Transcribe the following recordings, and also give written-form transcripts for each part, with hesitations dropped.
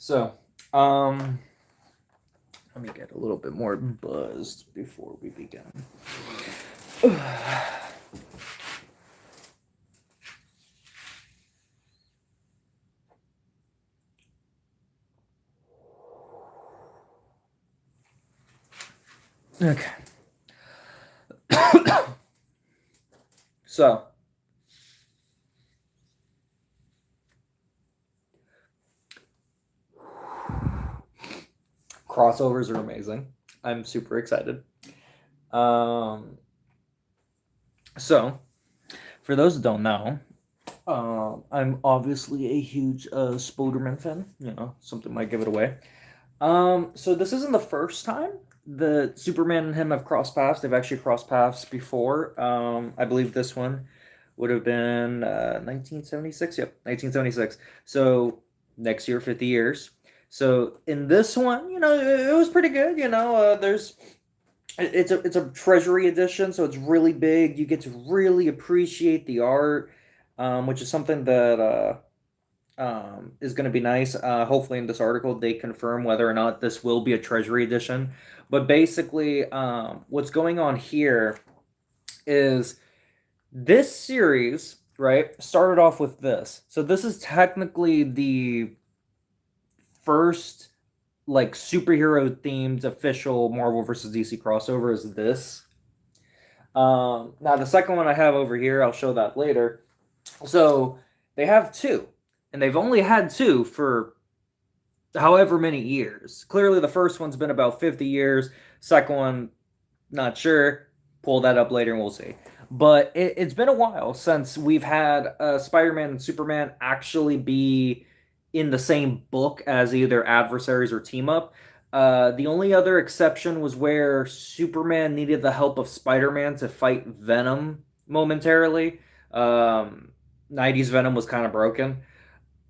So, let me get a little bit more buzzed before we begin. Okay. So, crossovers are amazing. I'm super excited. So, for those who don't know, I'm obviously a huge Spider-Man fan. You know, something might give it away. So this isn't the first time that Superman and him have crossed paths. They've actually crossed paths before. I believe this one would have been 1976. Yep, 1976. So next year, 50 years. So in this one, it was pretty good. It's a Treasury edition, so it's really big. You get to really appreciate the art, which is something that is going to be nice. Hopefully, in this article, they confirm whether or not this will be a Treasury edition. But basically, what's going on here is this series, right, started off with this. So this is technically the first like superhero themed official Marvel versus DC crossover is this. Now the second one I have over here, I'll show that later. So they have two, and they've only had two for however many years. Clearly, the first one's been about 50 years. Second one, not sure. Pull that up later and we'll see. But it's been a while since we've had Spider-Man and Superman actually be in the same book as either adversaries or team up. The only other exception was where Superman needed the help of Spider-Man to fight Venom momentarily. 90s Venom was kind of broken.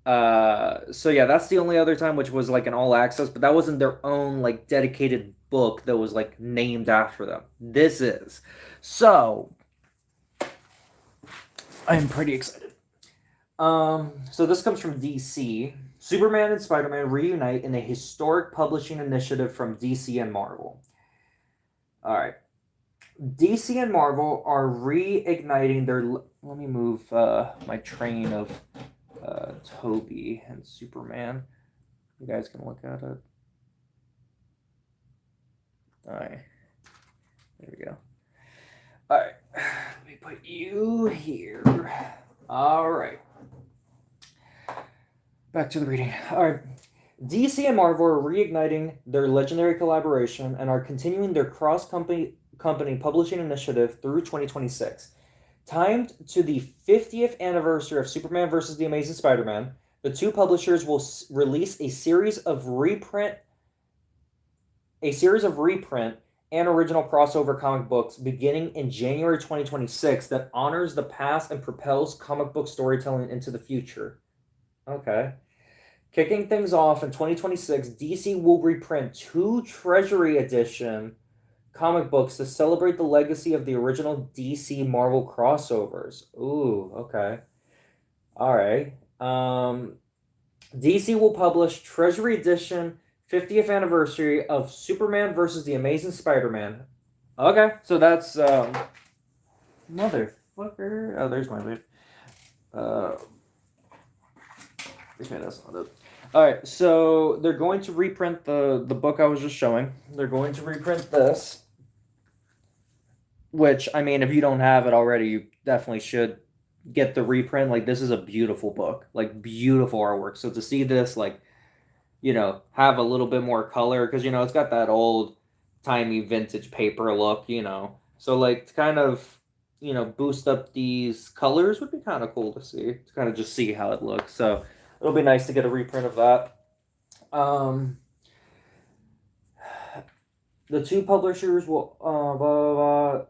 So yeah, that's the only other time, which was like an all access, but that wasn't their own like dedicated book that was like named after them. This is. So I'm pretty excited. So this comes from DC. Superman and Spider-Man reunite in a historic publishing initiative from DC and Marvel. All right. DC and Marvel are reigniting their. Let me move my train of Toby and Superman. You guys can look at it. Alright. There we go. Alright. Let me put you here. Alright. Back to the reading. Alright. DC and Marvel are reigniting their legendary collaboration and are continuing their cross-company publishing initiative through 2026. Timed to the 50th anniversary of Superman vs. The Amazing Spider-Man, the two publishers will release a series of reprint and original crossover comic books beginning in January 2026 that honors the past and propels comic book storytelling into the future. Okay. Kicking things off in 2026, DC will reprint two Treasury Edition comic books to celebrate the legacy of the original DC Marvel crossovers. Ooh, okay. All right. DC will publish Treasury Edition 50th anniversary of Superman versus the Amazing Spider-Man. Okay, so that's motherfucker. Oh, there's my lead. Okay, that's not it. All right, so they're going to reprint the book I was just showing. They're going to reprint this, which, I mean, if you don't have it already, you definitely should get the reprint. Like, this is a beautiful book, like beautiful artwork. So to see this, like, have a little bit more color, because it's got that old timey vintage paper look. So like to kind of boost up these colors would be kind of cool to see, to kind of just see how it looks. So it'll be nice to get a reprint of that. The two publishers will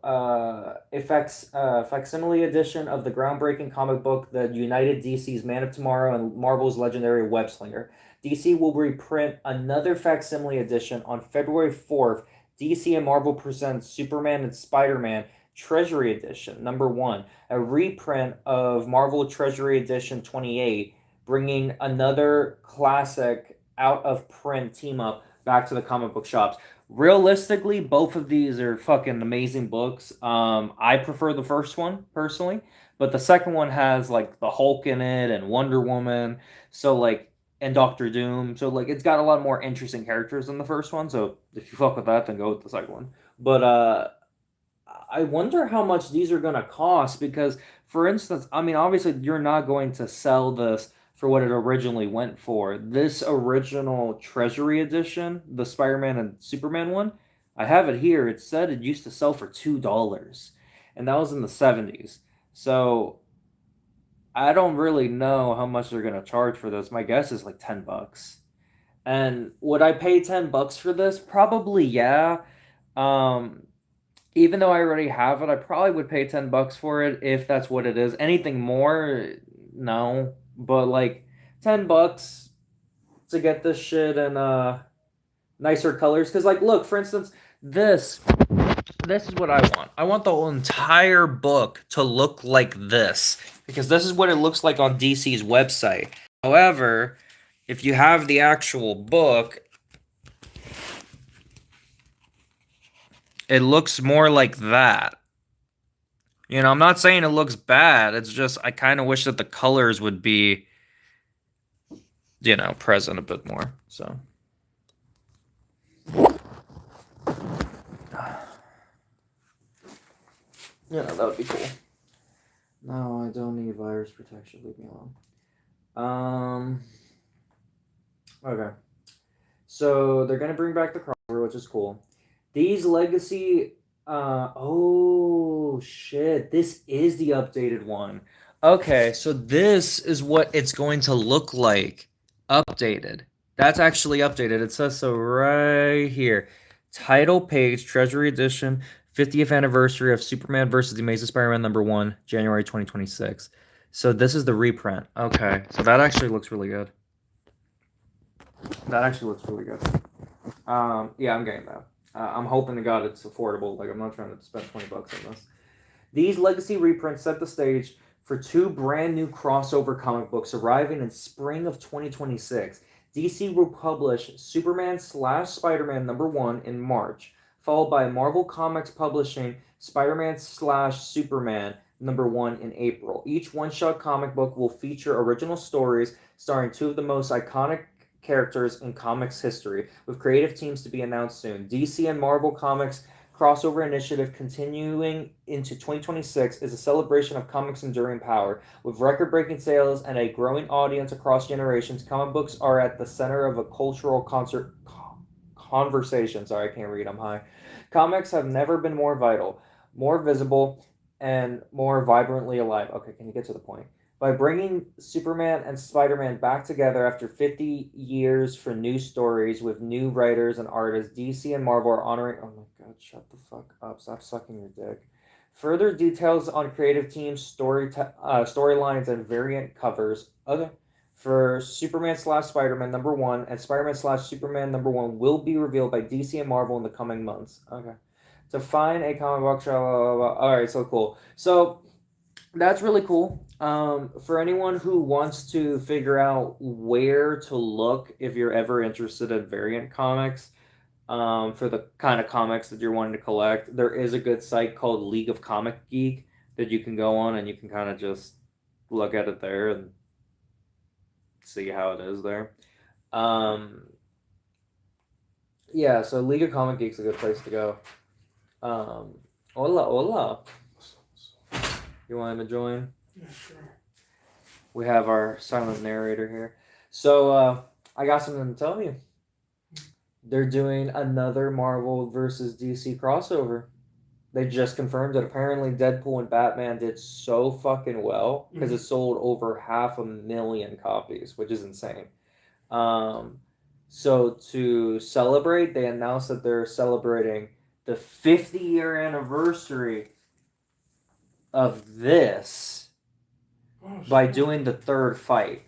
a facsimile edition of the groundbreaking comic book that united DC's Man of Tomorrow and Marvel's legendary Web Slinger. DC will reprint another facsimile edition on February 4th. DC and Marvel presents Superman and Spider-Man Treasury Edition, number 1, a reprint of Marvel Treasury Edition 28, bringing another classic out of print team up back to the comic book shops. Realistically, both of these are fucking amazing books. I prefer the first one personally, but the second one has like the Hulk in it and Wonder Woman, so like and Doctor Doom. So like it's got a lot more interesting characters than the first one. So if you fuck with that, then go with the second one. But I wonder how much these are gonna cost because, for instance, I mean, obviously you're not going to sell this for what it originally went for. This original Treasury edition, the Spider-Man and Superman one, I have it here. It said it used to sell for $2, and that was in the 70s. So I don't really know how much they're gonna charge for this. My guess is like $10. And would I pay $10 for this? Probably, yeah. Um, Even though I already have it, I probably would pay $10 for it if that's what it is. Anything more, no. But like $10 to get this shit in nicer colors. Cause like look, for instance, this this is what I want. I want the whole entire book to look like this. Because this is what it looks like on DC's website. However, if you have the actual book, it looks more like that. You know, I'm not saying it looks bad. It's just I kind of wish that the colors would be, present a bit more. So, that would be cool. No, I don't need virus protection. Leave me alone. Okay. So they're gonna bring back the crossover, which is cool. These legacy. Oh shit! This is the updated one. Okay, so this is what it's going to look like, updated. That's actually updated. It says so right here. Title page, Treasury Edition, 50th anniversary of Superman versus the Amazing Spider-Man #1, January 2026. So this is the reprint. Okay, so that actually looks really good. That actually looks really good. Yeah, I'm getting that. I'm hoping to God it's affordable. Like I'm not trying to spend $20 on this. These legacy reprints set the stage for two brand new crossover comic books arriving in spring of 2026. DC will publish Superman slash Spider-Man #1 in March, followed by Marvel Comics publishing Spider-Man slash Superman #1 in April. Each one-shot comic book will feature original stories starring two of the most iconic characters in comics history, with creative teams to be announced soon. DC and Marvel Comics crossover initiative continuing into 2026 is a celebration of comics' enduring power. With record-breaking sales and a growing audience across generations, comic books are at the center of a cultural conversation. Sorry, I can't read. I'm high. Comics have never been more vital, more visible, and more vibrantly alive. Okay, can you get to the point? By bringing Superman and Spider-Man back together after 50 years for new stories with new writers and artists, DC and Marvel are honoring. Oh my god, shut the fuck up. Stop sucking your dick. Further details on creative teams, storylines, and variant covers. Okay. For Superman slash Spider-Man #1 and Spider-Man slash Superman #1 will be revealed by DC and Marvel in the coming months. Okay. To find a comic book show. Alright, so cool. So that's really cool. For anyone who wants to figure out where to look if you're ever interested in variant comics, for the kind of comics that you're wanting to collect, there is a good site called League of Comic Geek that you can go on and you can kind of just look at it there and see how it is there. Yeah, so League of Comic Geek's a good place to go. Hola, hola. You want him to join? Yeah, sure. We have our silent narrator here. So, I got something to tell you. They're doing another Marvel versus DC crossover. They just confirmed it. Apparently, Deadpool and Batman did so fucking well because it sold over 500,000 copies, which is insane. So to celebrate, they announced that they're celebrating the 50-year anniversary of this by doing the third fight.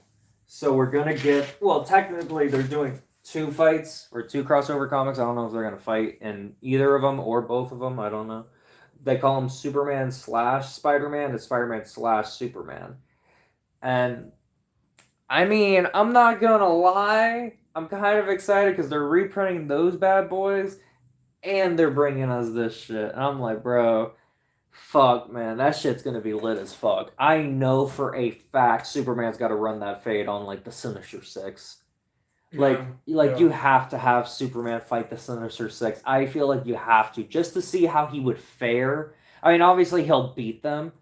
So we're gonna get, well, technically they're doing two fights or two crossover comics. I don't know if they're gonna fight in either of them or both of them. I don't know. They call them Superman slash Spider-Man and Spider-Man slash Superman. And I mean, I'm not gonna lie. I'm kind of excited because they're reprinting those bad boys and they're bringing us this shit. And I'm like, bro, fuck, man, that shit's gonna be lit as fuck. I know for a fact Superman's got to run that fade on like the Sinister Six. Like, you have to have Superman fight the Sinister Six. I feel like you have to just to see how he would fare. I mean, obviously he'll beat them,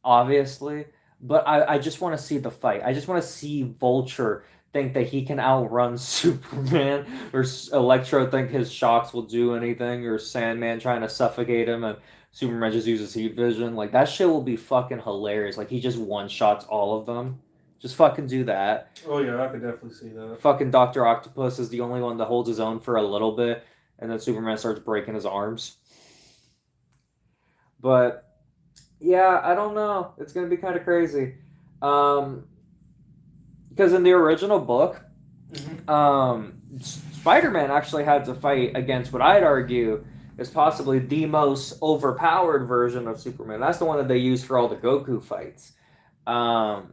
obviously, but I just want to see the fight. I just want to see Vulture think that he can outrun Superman, or Electro think his shocks will do anything, or Sandman trying to suffocate him and Superman just uses heat vision. Like that shit will be fucking hilarious. Like he just one shots all of them. Just fucking do that. Oh yeah, I could definitely see that. Fucking Doctor Octopus is the only one that holds his own for a little bit, and then Superman starts breaking his arms. But yeah, I don't know. It's gonna be kind of crazy. Because in the original book, Spider-Man actually had to fight against what I'd argue is possibly the most overpowered version of Superman. That's the one that they use for all the Goku fights.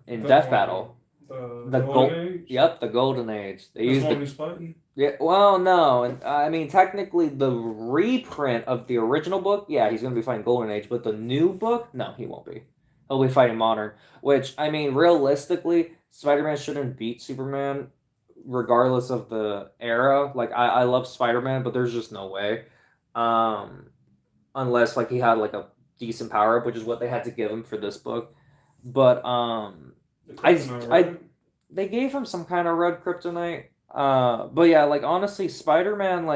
In Death Battle. The Golden Age? Yep, the Golden Age. They used one he's fighting? Yeah, well, no. And I mean, technically, the reprint of the original book, yeah, he's going to be fighting Golden Age, but the new book, no, he won't be. He'll be fighting Modern, which, I mean, realistically, Spider-Man shouldn't beat Superman regardless of the era. Like, I love Spider-Man, but there's just no way. Unless, like, he had, like, a decent power-up, which is what they had to give him for this book. But they gave him some kind of red kryptonite. But yeah, like honestly, Spider-Man,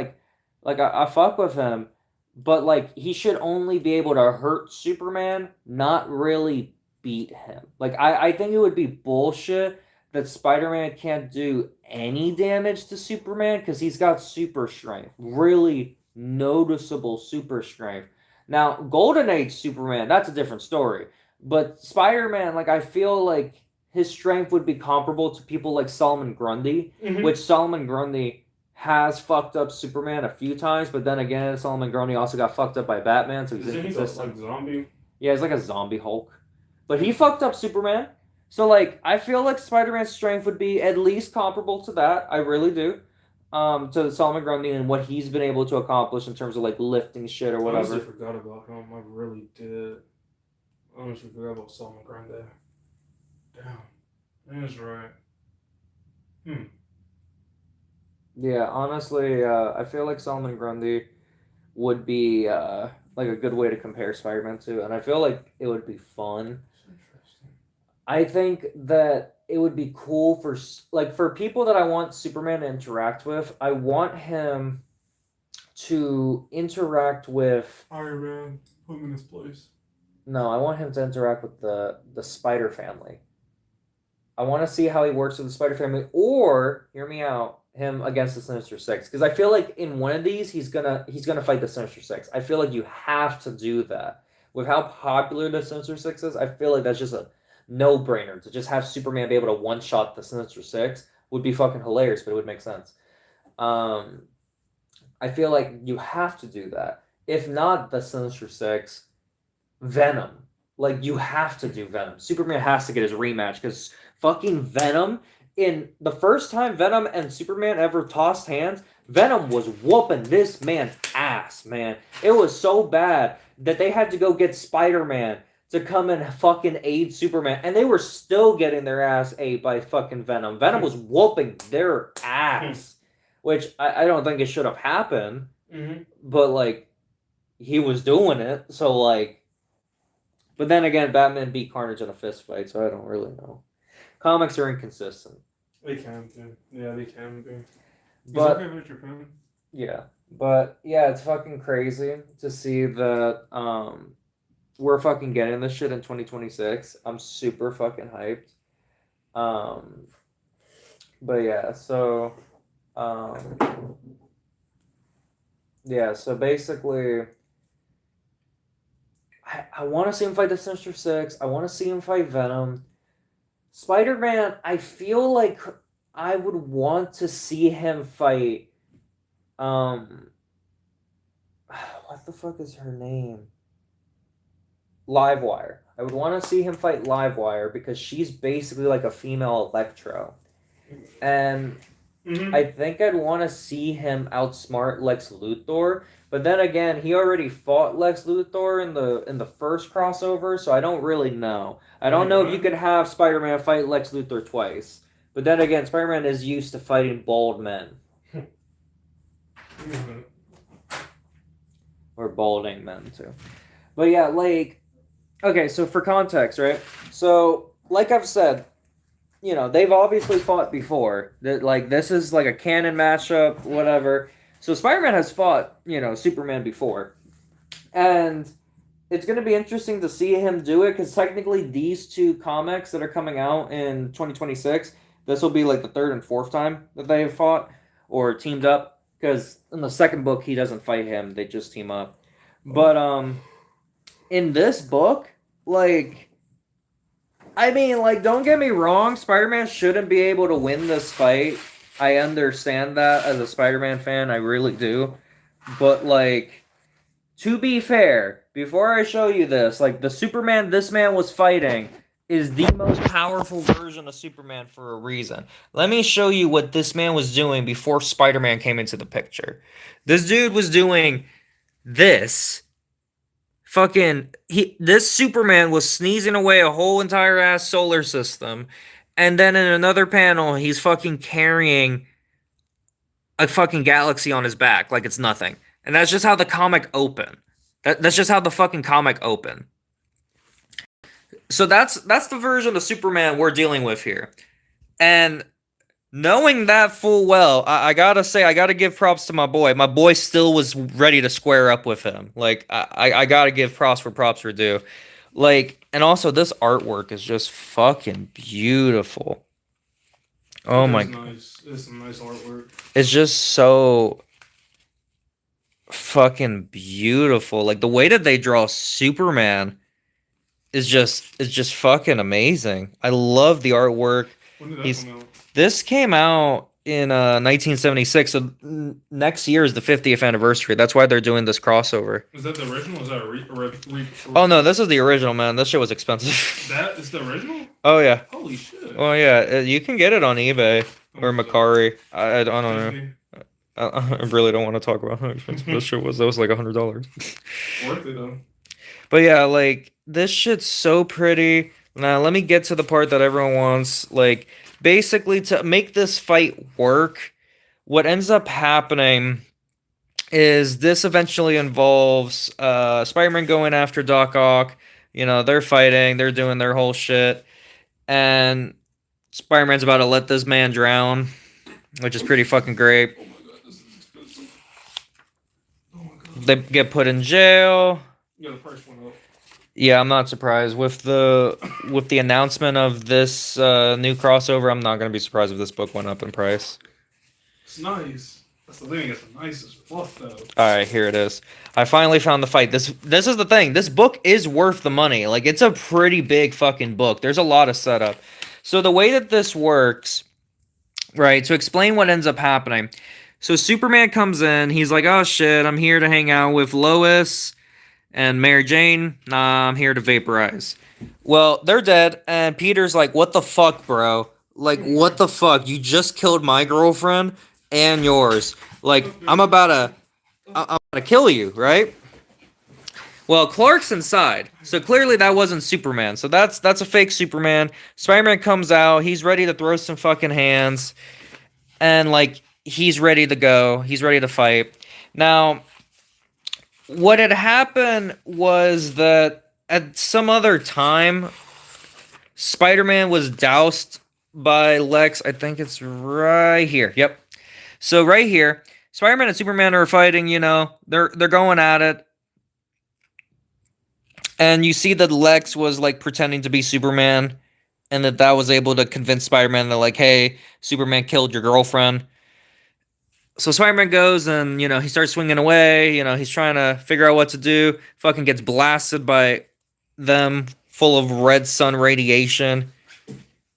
I fuck with him, but like he should only be able to hurt Superman, not really beat him. Like I think it would be bullshit that Spider-Man can't do any damage to Superman because he's got super strength, really noticeable super strength. Now, Golden Age Superman, that's a different story. But Spider-Man, like I feel like his strength would be comparable to people like Solomon Grundy, which Solomon Grundy has fucked up Superman a few times, but then again, Solomon Grundy also got fucked up by Batman, so he's inconsistent. He's like zombie? Yeah, he's like a zombie Hulk. But he fucked up Superman. So, like, I feel like Spider-Man's strength would be at least comparable to that. I really do. To Solomon Grundy and what he's been able to accomplish in terms of, like, lifting shit or whatever. I honestly forgot about him. I really did. I honestly forgot about Solomon Grundy. Damn. That's right. Yeah, honestly, I feel like Solomon Grundy would be like a good way to compare Spider-Man to, and I feel like it would be fun. Interesting. I think that it would be cool for people that I want Superman to interact with. I want him to interact with Iron Man. Put him in his place. No, I want him to interact with the Spider Family. I want to see how he works with the Spider Family, or hear me out, him against the Sinister Six, because I feel like in one of these he's gonna fight the Sinister Six. I feel like you have to do that with how popular the Sinister Six is. I feel like that's just a no-brainer to just have Superman be able to one-shot the Sinister Six would be fucking hilarious, but it would make sense. I feel like you have to do that. If not the Sinister Six, Venom. Like, you have to do Venom. Superman has to get his rematch because fucking Venom, in the first time Venom and Superman ever tossed hands, Venom was whooping this man's ass, man. It was so bad that they had to go get Spider-Man to come and fucking aid Superman, and they were still getting their ass ate by fucking Venom. Venom was whooping their ass, which I don't think it should have happened, but, like, he was doing it, so, like, but then again, Batman beat Carnage in a fist fight, so I don't really know. Comics are inconsistent. They can be. Yeah, they can be. But, okay with Japan? Yeah. But, yeah, it's fucking crazy to see that we're fucking getting this shit in 2026. I'm super fucking hyped. But, yeah, so... yeah, so basically... I want to see him fight the Sinister Six. I want to see him fight Venom. Spider-Man, I feel like I would want to see him fight... what the fuck is her name? Livewire. I would want to see him fight Livewire because she's basically like a female Electro. And I think I'd want to see him outsmart Lex Luthor. But then again, he already fought Lex Luthor in the first crossover, so I don't really know. I don't know if you could have Spider-Man fight Lex Luthor twice. But then again, Spider-Man is used to fighting bald men. Or balding men too. But yeah, like, okay, so for context, right? So, like I've said, they've obviously fought before. That, like, this is like a canon matchup, whatever. So Spider-Man has fought, Superman before. And it's going to be interesting to see him do it because technically these two comics that are coming out in 2026, this will be like the third and fourth time that they have fought or teamed up. Because in the second book, he doesn't fight him; they just team up. But in this book, like, I mean, like, don't get me wrong, Spider-Man shouldn't be able to win this fight. I understand that as a Spider-Man fan, I really do. But, like, to be fair, before I show you this, like, the Superman this man was fighting is the most powerful version of Superman for a reason. Let me show you what this man was doing before Spider-Man came into the picture. This dude was doing this. This Superman was sneezing away a whole entire ass solar system. And then in another panel, he's fucking carrying a fucking galaxy on his back like it's nothing. And that's just how the comic opened. That's just how the fucking comic opened. So that's the version of Superman we're dealing with here. And knowing that full well, I gotta say, I gotta give props to my boy. My boy still was ready to square up with him. Like, I gotta give props where props are due. Like, and also this artwork is just fucking beautiful. Oh my god. Nice. It's some nice artwork. It's just so fucking beautiful. Like, the way that they draw Superman is just fucking amazing. I love the artwork. When did that come out? This came out in 1976, so next year is the 50th anniversary. That's why they're doing this crossover. Is that the original? Is that a Oh no, this is the original, man. This shit was expensive. That is the original? Oh yeah. Holy shit. Oh yeah, you can get it on eBay or Mercari. I don't know. I really don't want to talk about how expensive this shit was. That was like $100. Worth it though. But yeah, like, this shit's so pretty. Now let me get to the part that everyone wants. Like, basically, to make this fight work, what ends up happening is this eventually involves Spider-Man going after Doc Ock. They're fighting, they're doing their whole shit, and Spider-Man's about to let this man drown, which is pretty fucking great. Oh my god, this is expensive. Oh my god. They get put in jail. Yeah, the price went up. Yeah, I'm not surprised with the announcement of this new crossover. I'm not gonna be surprised if this book went up in price. It's nice. That's the thing. It's nice as fuck though. All right, here it is. I finally found the fight. This is the thing. This book is worth the money. Like, it's a pretty big fucking book. There's a lot of setup. So the way that this works, right? To explain what ends up happening. So Superman comes in. He's like, "Oh shit, I'm here to hang out with Lois and Mary Jane. Nah, I'm here to vaporize." Well, they're dead, and Peter's like, "What the fuck, bro? Like, what the fuck? You just killed my girlfriend and yours. Like, I'm about to kill you, right?" Well, Clark's inside, so clearly that wasn't Superman. So that's a fake Superman. Spider-Man comes out. He's ready to throw some fucking hands, and like, he's ready to go. He's ready to fight. Now, what had happened was that at some other time, Spider-Man was doused by Lex. I think it's right here. Yep. So right here, Spider-Man and Superman are fighting. They're going at it, and you see that Lex was like pretending to be Superman, and that was able to convince Spider-Man that, like, hey, Superman killed your girlfriend. So Spider-Man goes and, he starts swinging away. He's trying to figure out what to do. Fucking gets blasted by them, full of red sun radiation.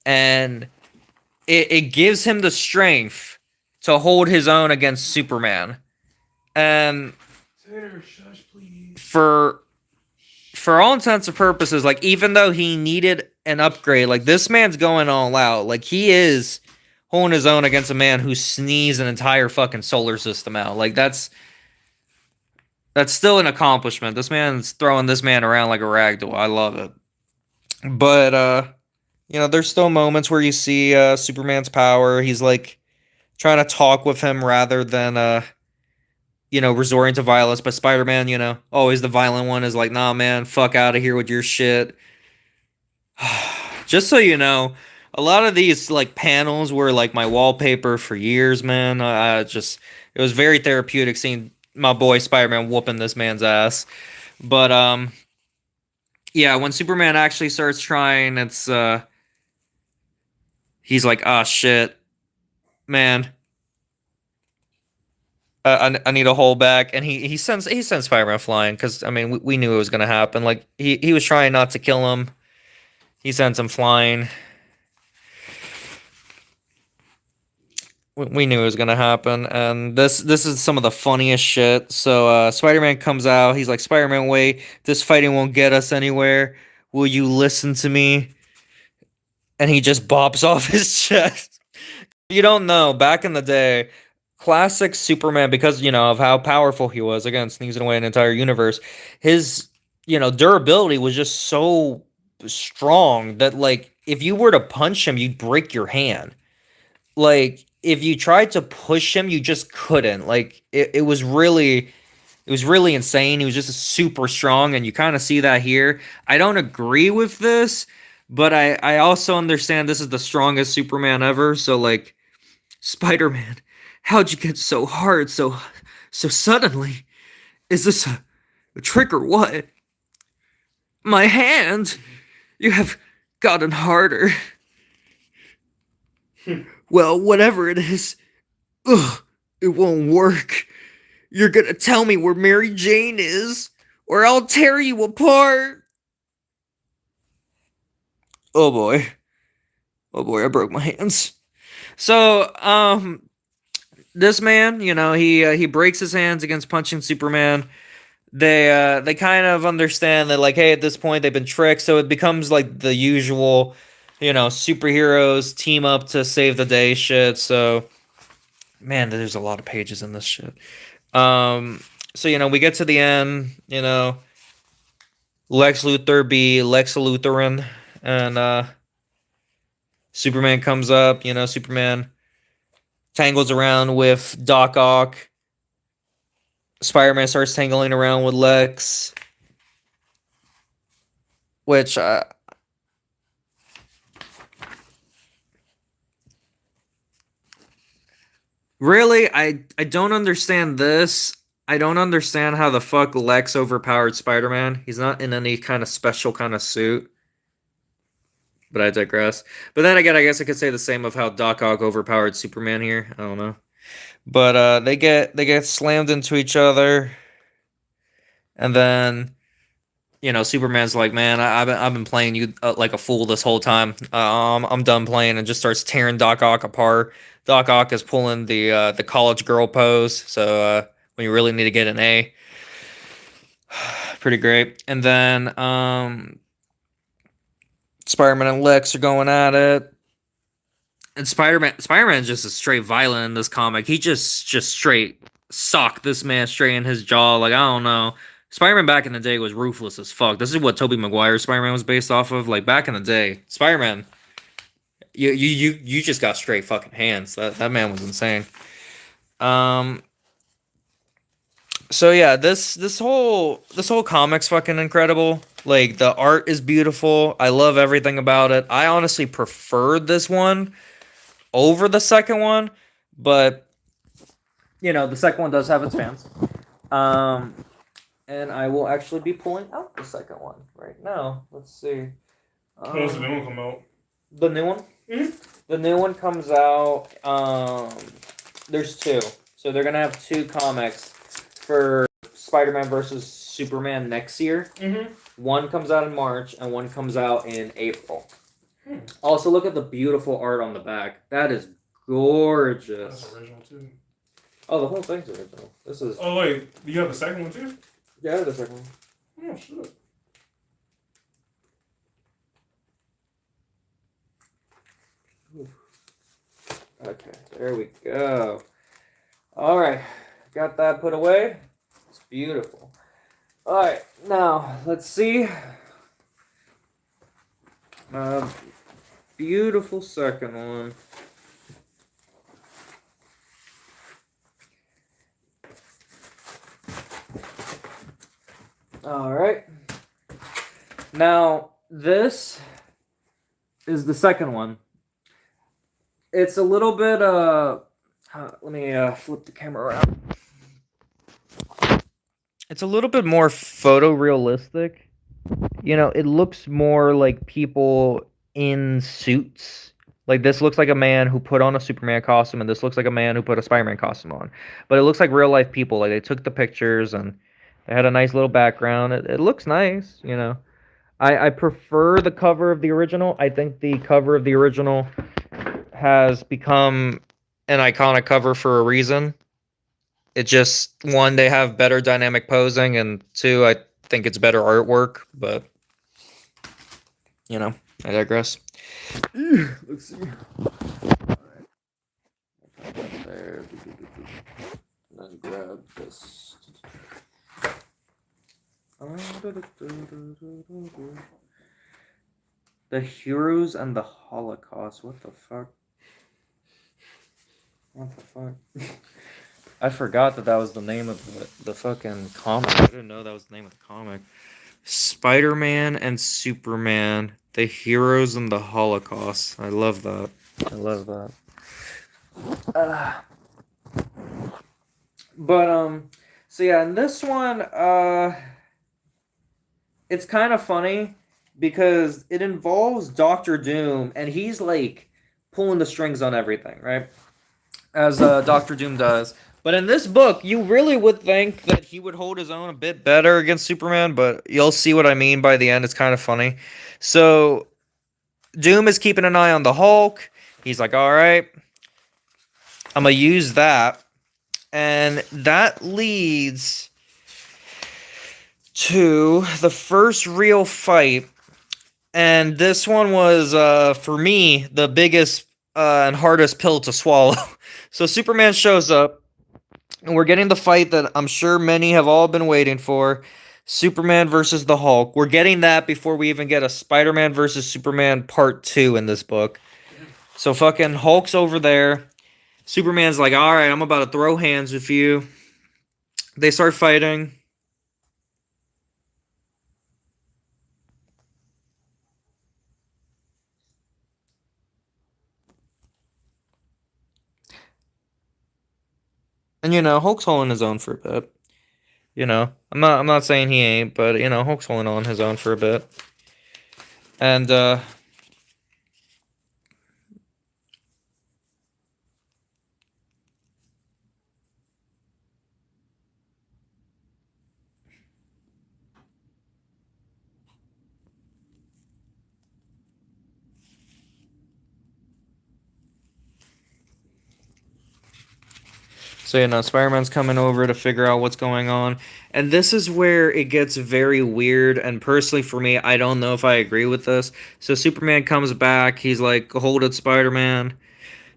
And it gives him the strength to hold his own against Superman. And Tanner, shush, please. For all intents and purposes, like, even though he needed an upgrade, like, this man's going all out. Like, he is holding his own against a man who sneezed an entire fucking solar system out. Like that's still an accomplishment. This man's throwing this man around like a rag doll. I love it. But you know, there's still moments where you see Superman's power. He's like trying to talk with him rather than you know, resorting to violence. But Spider-Man, you know, always the violent one, is like, nah, man, fuck out of here with your shit. Just so you know, a lot of these like panels were like my wallpaper for years, man. It was very therapeutic seeing my boy Spider-Man whooping this man's ass. But yeah, when Superman actually starts trying, it's he's like, ah, shit, man. I need to hold back, and he sends Spider-Man flying because I mean we knew it was gonna happen. Like he was trying not to kill him. He sends him flying. We knew it was gonna happen, and this is some of the funniest shit. So Spider-Man comes out. He's like, Spider-Man, wait, this fighting won't get us anywhere. Will you listen to me? And he just bops off his chest. You don't know, back in the day, classic Superman, because you know of how powerful he was, again sneezing away an entire universe, his, you know, durability was just so strong that like if you were to punch him, you'd break your hand. Like if you tried to push him, you just couldn't. Like it was really insane. He was just super strong, and you kind of see that here. I don't agree with this, but I also understand this is the strongest Superman ever. So like, Spider-Man, how'd you get so hard so suddenly? Is this a trick or what? My hand, you have gotten harder. Well, whatever it is, ugh, it won't work. You're gonna tell me where Mary Jane is, or I'll tear you apart. Oh boy. Oh boy, I broke my hands. So, this man, you know, he breaks his hands against punching Superman. They kind of understand that like, hey, at this point they've been tricked, so it becomes like the usual, you know, superheroes team up to save the day shit. So, man, there's a lot of pages in this shit. So you know, we get to the end, you know, Lex Luthor be Lex Lutheran, and Superman comes up, you know, Superman tangles around with Doc Ock. Spider-Man starts tangling around with Lex, which really I don't understand this. I don't understand how the fuck Lex overpowered Spider-Man. He's not in any kind of special kind of suit. But I digress. But then again, I guess I could say the same of how Doc Ock overpowered Superman here. I don't know. But they get slammed into each other, and then you know Superman's like, man, I've been playing you like a fool this whole time. I'm done playing, and just starts tearing Doc Ock apart. Doc Ock is pulling the college girl pose. So when you really need to get an A, pretty great. And then Spider-Man and Lex are going at it. And Spider-Man's just a straight violent in this comic. He just straight socked this man straight in his jaw. Like, I don't know. Spider-Man back in the day was ruthless as fuck. This is what Tobey Maguire's Spider-Man was based off of. Like back in the day, Spider-Man, you just got straight fucking hands. That man was insane. So yeah, this whole comic's fucking incredible. Like the art is beautiful. I love everything about it. I honestly preferred this one over the second one, but you know, the second one does have its fans. And I will actually be pulling out the second one right now. Let's see. When does the new one come out? The new one? Mm-hmm. The new one comes out. There's two. So they're gonna have two comics for Spider-Man versus Superman next year. Mm-hmm. One comes out in March and one comes out in April. Also, look at the beautiful art on the back. That is gorgeous. That's original too. Oh, the whole thing's original. This is. Oh wait, you have the second one too? Yeah, the second one. Oh shit. Okay, there we go. All right, got that put away. It's beautiful. All right, now let's see. Beautiful second one. All right. Now this is the second one. It's a little bit let me flip the camera around. It's a little bit more photorealistic. You know, it looks more like people in suits. Like this looks like a man who put on a Superman costume, and this looks like a man who put a Spider-Man costume on. But it looks like real life people. Like they took the pictures and they had a nice little background. It looks nice, you know. I prefer the cover of the original. I think the cover of the original has become an iconic cover for a reason. It just, one, they have better dynamic posing, and two, I think it's better artwork, but you know, I digress. Let's see. Alright. There. Then grab this. The Heroes and the Holocaust. What the fuck? What the fuck? I forgot that was the name of the fucking comic. I didn't know that was the name of the comic. Spider-Man and Superman, the Heroes and the Holocaust. I love that. I love that. So yeah, in this one, it's kind of funny because it involves Doctor Doom, and he's like pulling the strings on everything, right? As Doctor Doom does. But in this book, you really would think that he would hold his own a bit better against Superman, but you'll see what I mean by the end. It's kind of funny. So, Doom is keeping an eye on the Hulk. He's like, all right, I'm going to use that. And that leads to the first real fight. And this one was, for me, the biggest and hardest pill to swallow. So Superman shows up, and we're getting the fight that I'm sure many have all been waiting for. Superman versus the Hulk. We're getting that before we even get a Spider-Man versus Superman Part 2 in this book. So fucking Hulk's over there. Superman's like, all right, I'm about to throw hands with you. They start fighting. And you know, Hulk's holding his own for a bit. You know, I'm not saying he ain't, but you know, Hulk's holding on his own for a bit. And so, you know, Spider-Man's coming over to figure out what's going on. And this is where it gets very weird. And personally, for me, I don't know if I agree with this. So, Superman comes back. He's like, hold it, Spider-Man.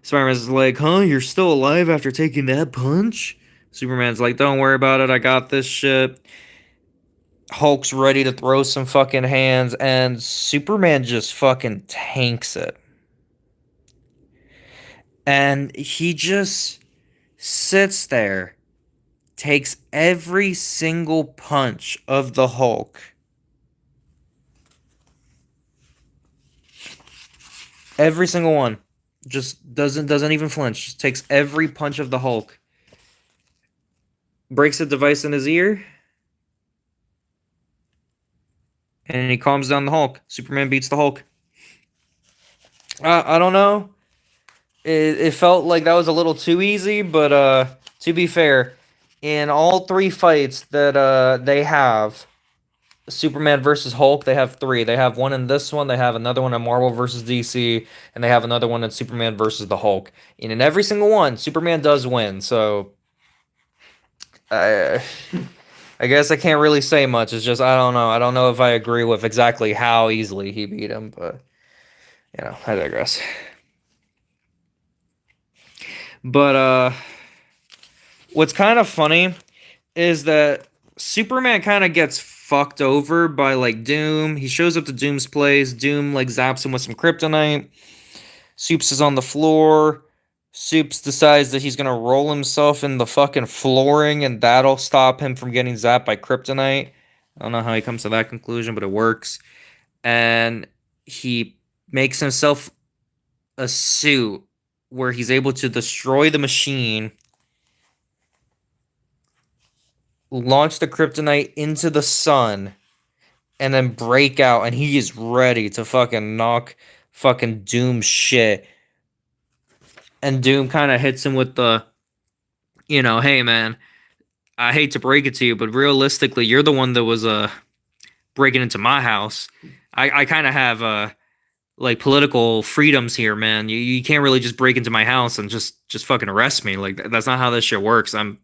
Spider-Man's like, huh? You're still alive after taking that punch? Superman's like, don't worry about it. I got this shit. Hulk's ready to throw some fucking hands. And Superman just fucking tanks it. And he just sits there, takes every single punch of the Hulk. Every single one. Just doesn't even flinch. Just takes every punch of the Hulk. Breaks a device in his ear. And he calms down the Hulk. Superman beats the Hulk. I don't know. It felt like that was a little too easy, but to be fair, in all three fights that they have, Superman versus Hulk, they have three. They have one in this one, they have another one in Marvel versus DC, and they have another one in Superman versus the Hulk. And in every single one, Superman does win. So I guess I can't really say much. It's just I don't know. I don't know if I agree with exactly how easily he beat him, but you know, I digress. But what's kind of funny is that Superman kind of gets fucked over by like Doom. He shows up to Doom's place. Doom like zaps him with some kryptonite. Soups is on the floor. Soups decides that he's gonna roll himself in the fucking flooring and that'll stop him from getting zapped by kryptonite. I don't know how he comes to that conclusion, but it works. And he makes himself a suit where he's able to destroy the machine, launch the kryptonite into the sun, and then break out, and he is ready to fucking knock fucking Doom shit. And Doom kind of hits him with the, hey man, I hate to break it to you, but realistically, you're the one that was breaking into my house. I kind of have like political freedoms here, man. You can't really just break into my house and just fucking arrest me. Like that's not how this shit works. I'm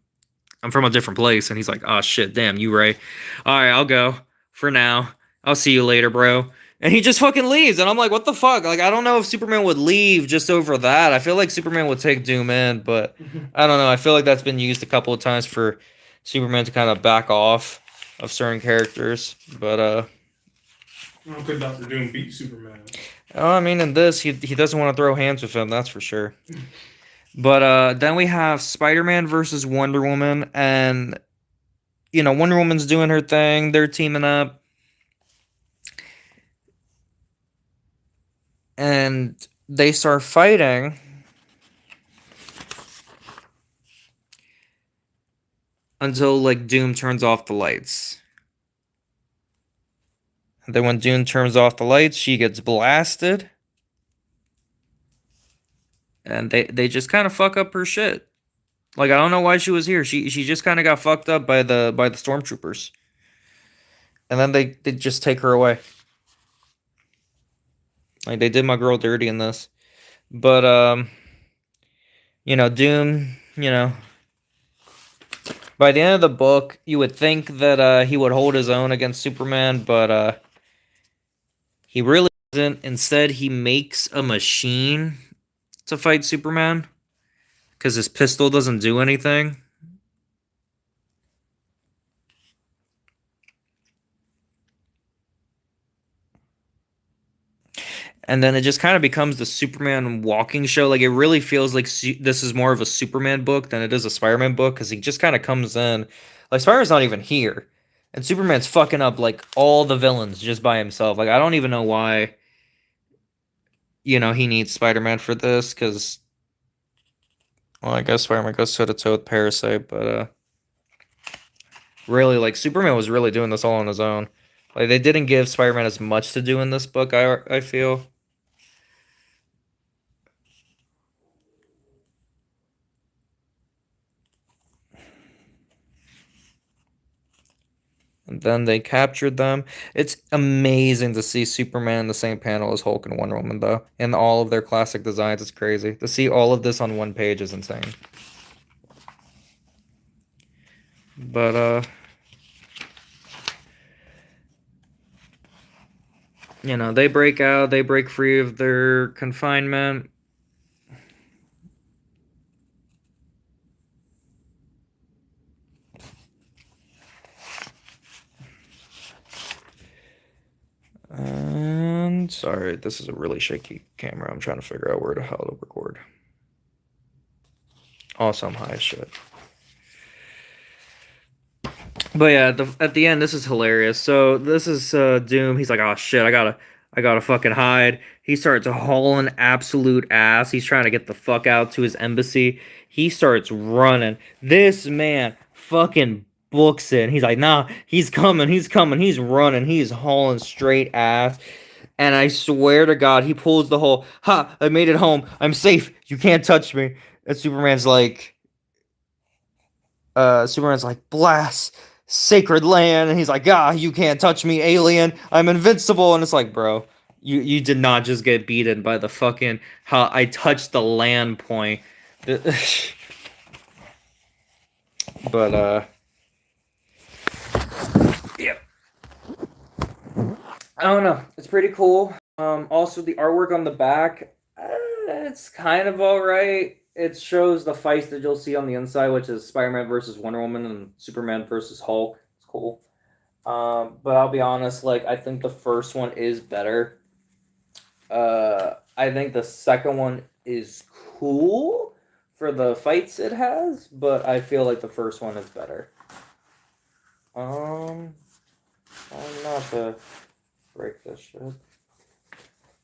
from a different place. And he's like, oh shit, damn, you right. All right, I'll go for now. I'll see you later, bro. And he just fucking leaves. And I'm like, what the fuck? Like, I don't know if Superman would leave just over that. I feel like Superman would take Doom in, but I don't know. I feel like that's been used a couple of times for Superman to kind of back off of certain characters. But How could Doctor Doom beat Superman? I mean, in this, he doesn't want to throw hands with him, that's for sure. But then we have Spider-Man versus Wonder Woman, and Wonder Woman's doing her thing. They're teaming up, and they start fighting. Until like Doom turns off the lights. And then when Doom turns off the lights, she gets blasted. And they just kind of fuck up her shit. Like I don't know why she was here. She just kind of got fucked up by the stormtroopers. And then they just take her away. Like they did my girl dirty in this. But Doom, by the end of the book, you would think that he would hold his own against Superman, but he really doesn't. Instead, he makes a machine to fight Superman because his pistol doesn't do anything. And then it just kind of becomes the Superman walking show. Like, it really feels like this is more of a Superman book than it is a Spider-Man book, because he just kind of comes in. Like, Spider-Man's not even here. And Superman's fucking up, like, all the villains just by himself. Like, I don't even know why, he needs Spider-Man for this, because, well, I guess Spider-Man goes toe-to-toe with Parasite, but, really, like, Superman was really doing this all on his own. Like, they didn't give Spider-Man as much to do in this book, I feel. And then they captured them. It's amazing to see Superman in the same panel as Hulk and Wonder Woman, though. In all of their classic designs, it's crazy. To see all of this on one page is insane. But, they break out, they break free of their confinement. And sorry, this is a really shaky camera. I'm trying to figure out where the hell to record. Also, I'm high as shit. But yeah, at the end, this is hilarious. So this is Doom. He's like, oh shit, I gotta fucking hide. He starts hauling absolute ass. He's trying to get the fuck out to his embassy. He starts running. This man fucking books it. He's like, nah, he's coming, he's running, he's hauling straight ass. And I swear to God, he pulls the whole, ha, I made it home. I'm safe. You can't touch me. And Superman's like, blast sacred land. And he's like, you can't touch me, alien. I'm invincible. And it's like, bro, you did not just get beaten by the fucking, how I touched the land point. But, yeah. I don't know. It's pretty cool. Also, the artwork on the back, it's kind of alright. it shows the fights that you'll see on the inside, which is Spider-Man versus Wonder Woman and Superman versus Hulk. It's cool. But I'll be honest, like I think the first one is better. I think the second one is cool for the fights it has, but I feel like the first one is better. I'm not to break this shit.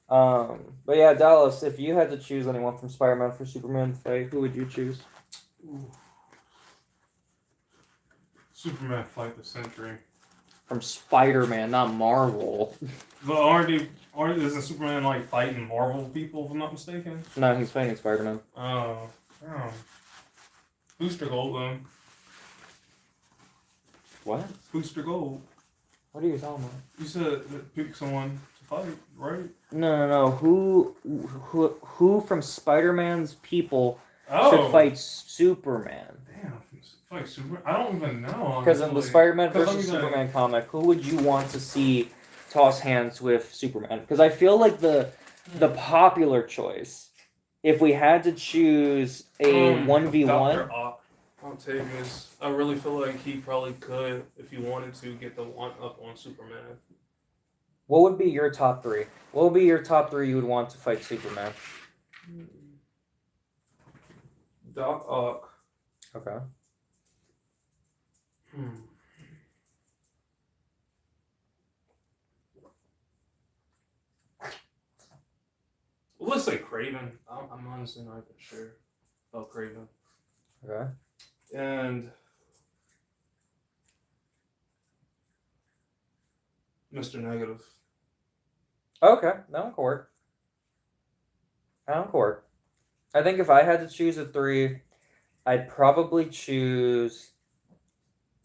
But yeah, Dallas, if you had to choose anyone from Spider-Man for Superman fight, who would you choose? Ooh. Superman fight the century. From Spider-Man, not Marvel. But isn't Superman like fighting Marvel people, if I'm not mistaken? No, he's fighting Spider-Man. Oh. Booster Gold then. What? Booster Gold. What are you talking about? You said pick someone to fight, right? No. Who from Spider-Man's people Oh. should fight Superman? Damn. Fight Superman? I don't even know. Because in the Spider-Man 'Cause versus I'm gonna- Superman comic, who would you want to see toss hands with Superman? Because I feel like the popular choice, if we had to choose a 1v1, Dr. Octavius. I really feel like he probably could, if he wanted to, get the one up on Superman. what would be your top three? What would be your top three you would want to fight Superman? Doc Ock. Okay. Well, let's say Craven. I'm honestly not even sure about Craven. Okay. And Mr. Negative. Okay. That one could work. I think if I had to choose a three, I'd probably choose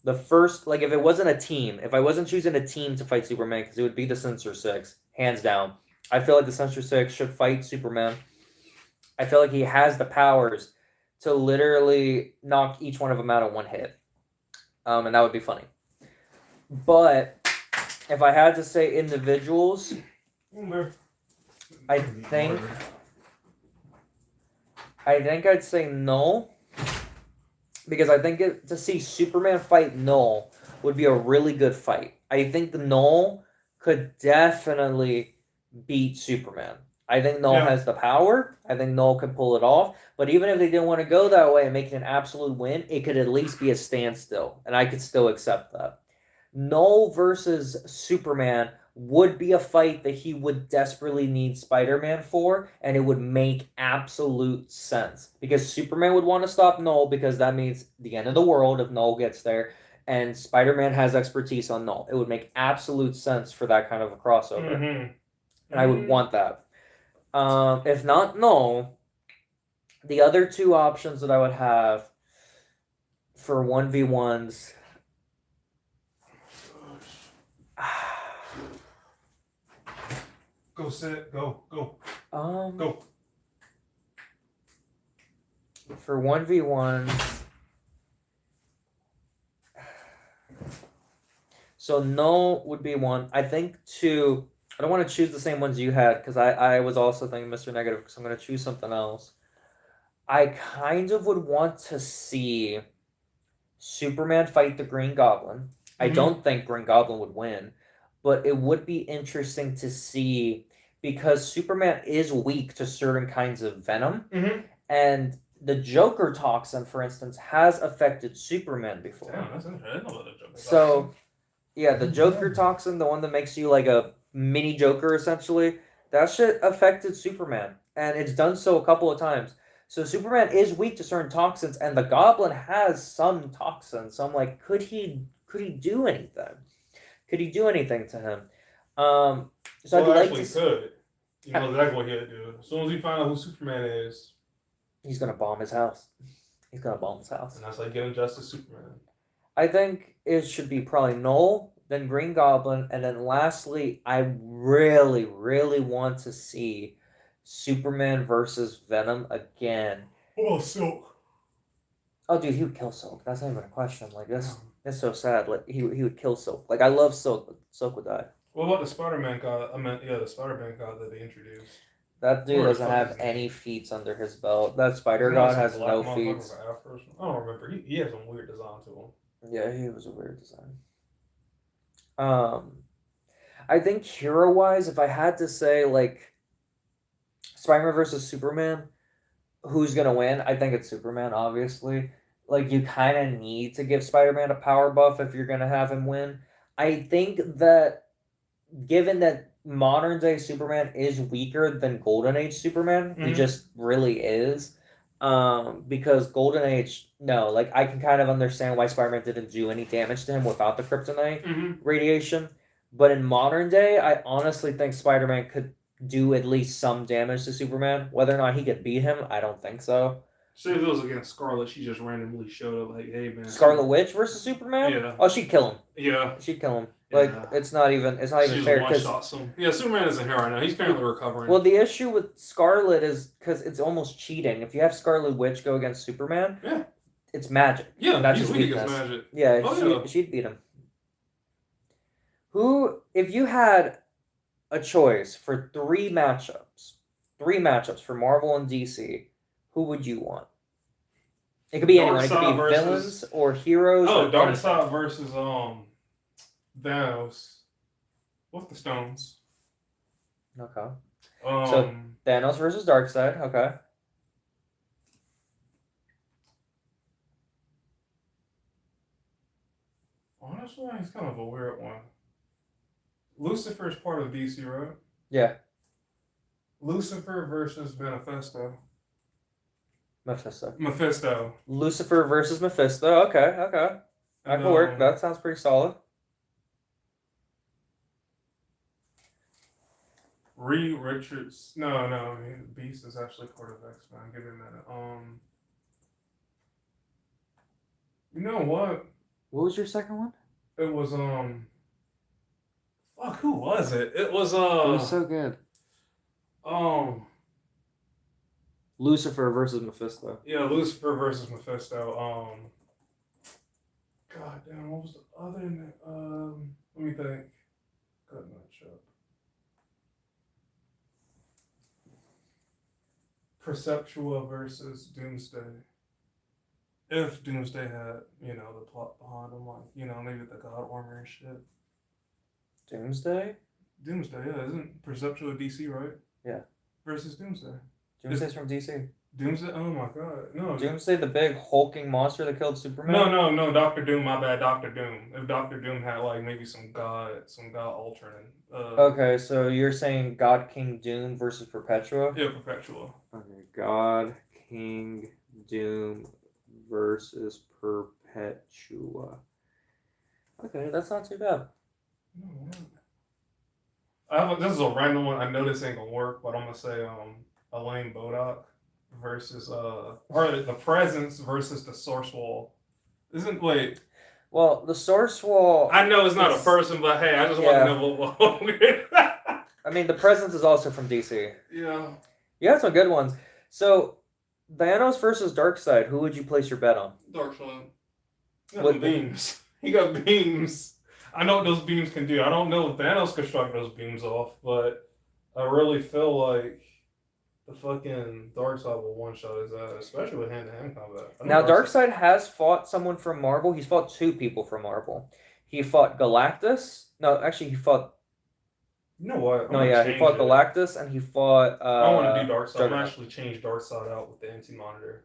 the first. Like, if it wasn't a team, if I wasn't choosing a team to fight Superman, because it would be the Sinister Six, hands down. I feel like the Sinister Six should fight Superman. I feel like he has the powers to literally knock each one of them out in one hit. And that would be funny. But if I had to say individuals, I think I'd say Null. Because I think to see Superman fight Null would be a really good fight. I think the Null could definitely beat Superman. I think Null has the power. I think Null can pull it off. But even if they didn't want to go that way and make it an absolute win, it could at least be a standstill. And I could still accept that. Null versus Superman would be a fight that he would desperately need Spider-Man for, and it would make absolute sense. Because Superman would want to stop Null, because that means the end of the world if Null gets there, and Spider-Man has expertise on Null. It would make absolute sense for that kind of a crossover. Mm-hmm. And I would want that. If not Null, the other two options that I would have for 1v1s... Go, Sid. Go. Go. For 1v1s... So Null would be one. I think two... I don't want to choose the same ones you had, because I was also thinking Mr. Negative, because I'm going to choose something else. I kind of would want to see Superman fight the Green Goblin. Mm-hmm. I don't think Green Goblin would win, but it would be interesting to see, because Superman is weak to certain kinds of venom, and the Joker toxin, for instance, has affected Superman before. Damn, that's interesting. I didn't know about the Joker toxin. So, yeah, the Joker toxin, the one that makes you like a mini Joker, essentially, that shit affected Superman, and it's done so a couple of times. So Superman is weak to certain toxins, and the Goblin has some toxins. So I'm like, could he do anything? Could he do anything to him? So well, I'd like to. Could. You know exactly what he'll do. As soon as he finds out who Superman is, he's gonna bomb his house. And that's like getting justice Superman. I think it should be probably Null, then Green Goblin, and then lastly, I really, really want to see Superman versus Venom again. Oh, Silk. Oh, dude, he would kill Silk. That's not even a question. Like, that's so sad. Like, he would kill Silk. Like, I love Silk, but Silk would die. What about the Spider-Man god? The Spider-Man god that they introduced. That dude Where the doesn't fuck have is he? any feats under his belt. That Isn't Spider that God some has black no motherfucker feats. with Afros? I don't remember. He has some weird design to him. Yeah, he was a weird design. I think hero wise, if I had to say like Spider-Man versus Superman, who's gonna win? I think it's Superman, obviously. Like you kind of need to give Spider-Man a power buff if you're gonna have him win. I think that given that modern day Superman is weaker than Golden Age Superman, he Mhm. just really is. Because Golden Age, no, like I can kind of understand why Spider-Man didn't do any damage to him without the kryptonite radiation. But in modern day, I honestly think Spider-Man could do at least some damage to Superman. Whether or not he could beat him, I don't think so. Say if it was against Scarlet, she just randomly showed up like, "Hey man, Scarlet Witch versus Superman? Yeah. Oh, she'd kill him. Yeah, She'd kill him. Like Yeah. it's not even She just fair one because shots him. Yeah, Superman isn't here right now. He's currently recovering. well, the issue with Scarlet is because it's almost cheating. If you have Scarlet Witch go against Superman, Yeah. it's magic. Yeah, that's he's his weak against weakness. magic. Yeah, Oh, yeah. she'd beat him. Who, if you had a choice for three matchups for Marvel and DC, who would you want? It could be anyone. It could be Darkseid versus- villains or heroes. Oh, or Darkseid versus Thanos with the stones. Okay. So Thanos versus Darkseid. Okay. honestly, it's kind of a weird one. Lucifer is part of DC, right? Yeah. Lucifer versus Manifesto. Mephisto. Lucifer versus Mephisto. Okay. That could work. That sounds pretty solid. Reed Richards. No. Beast is actually part of X-Men. Give me a minute. You know what? What was your second one? It was Fuck, who was it? It was It was so good. Lucifer versus Mephisto. Yeah, Lucifer versus Mephisto. God damn, what was the other name? Let me think. Good matchup. Perceptua versus Doomsday. If Doomsday had, the plot behind him, like, maybe the God Armor and shit. Doomsday? Doomsday, yeah, isn't Perceptua DC, right? Yeah. Versus Doomsday. Doomsday's from DC. Doomsday? Oh my god. No. Doomsday, the big hulking monster that killed Superman? No, Doctor Doom, my bad, Doctor Doom. If Doctor Doom had like maybe some god alternate. Okay, so you're saying God King Doom versus Perpetua? Yeah, Perpetua. Okay, God King Doom versus Perpetua. Okay, that's not too bad. This is a random one. I know this ain't gonna work, but I'm gonna say Elaine Bodock versus or the Presence versus the Source Wall. Well, the Source Wall. I know it's not a person, but hey, I just want to know what. I mean, the Presence is also from DC. Yeah. You have some good ones. So, Thanos versus Darkseid. Who would you place your bet on? Darkseid. He got beams. He got beams. I know what those beams can do. I don't know if Thanos could strike those beams off, but I really feel like the fucking Darkseid will one-shot his ass, especially with hand-to-hand combat. Now, Darkseid has fought someone from Marvel. He's fought two people from Marvel. He fought Galactus. No, actually, he fought... You know what? he fought Galactus, and he fought... I don't want to do Darkseid. I'm going to actually change Darkseid out with the Anti-Monitor.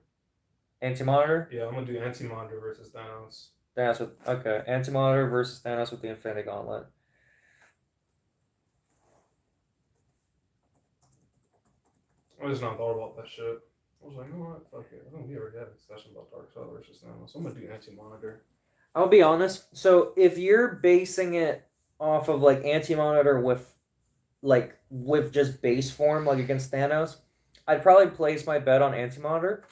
Anti-Monitor? Yeah, I'm going to do Anti-Monitor versus Thanos. Okay, Anti-Monitor versus Thanos with the Infinity Gauntlet. I just not thought about that shit. I was like, you know what? Fuck it. I don't we already had a discussion about Darkseid versus Thanos. I'm gonna do Anti-Monitor. I'll be honest. So if you're basing it off of like Anti-Monitor with just base form, like against Thanos, I'd probably place my bet on Anti-Monitor.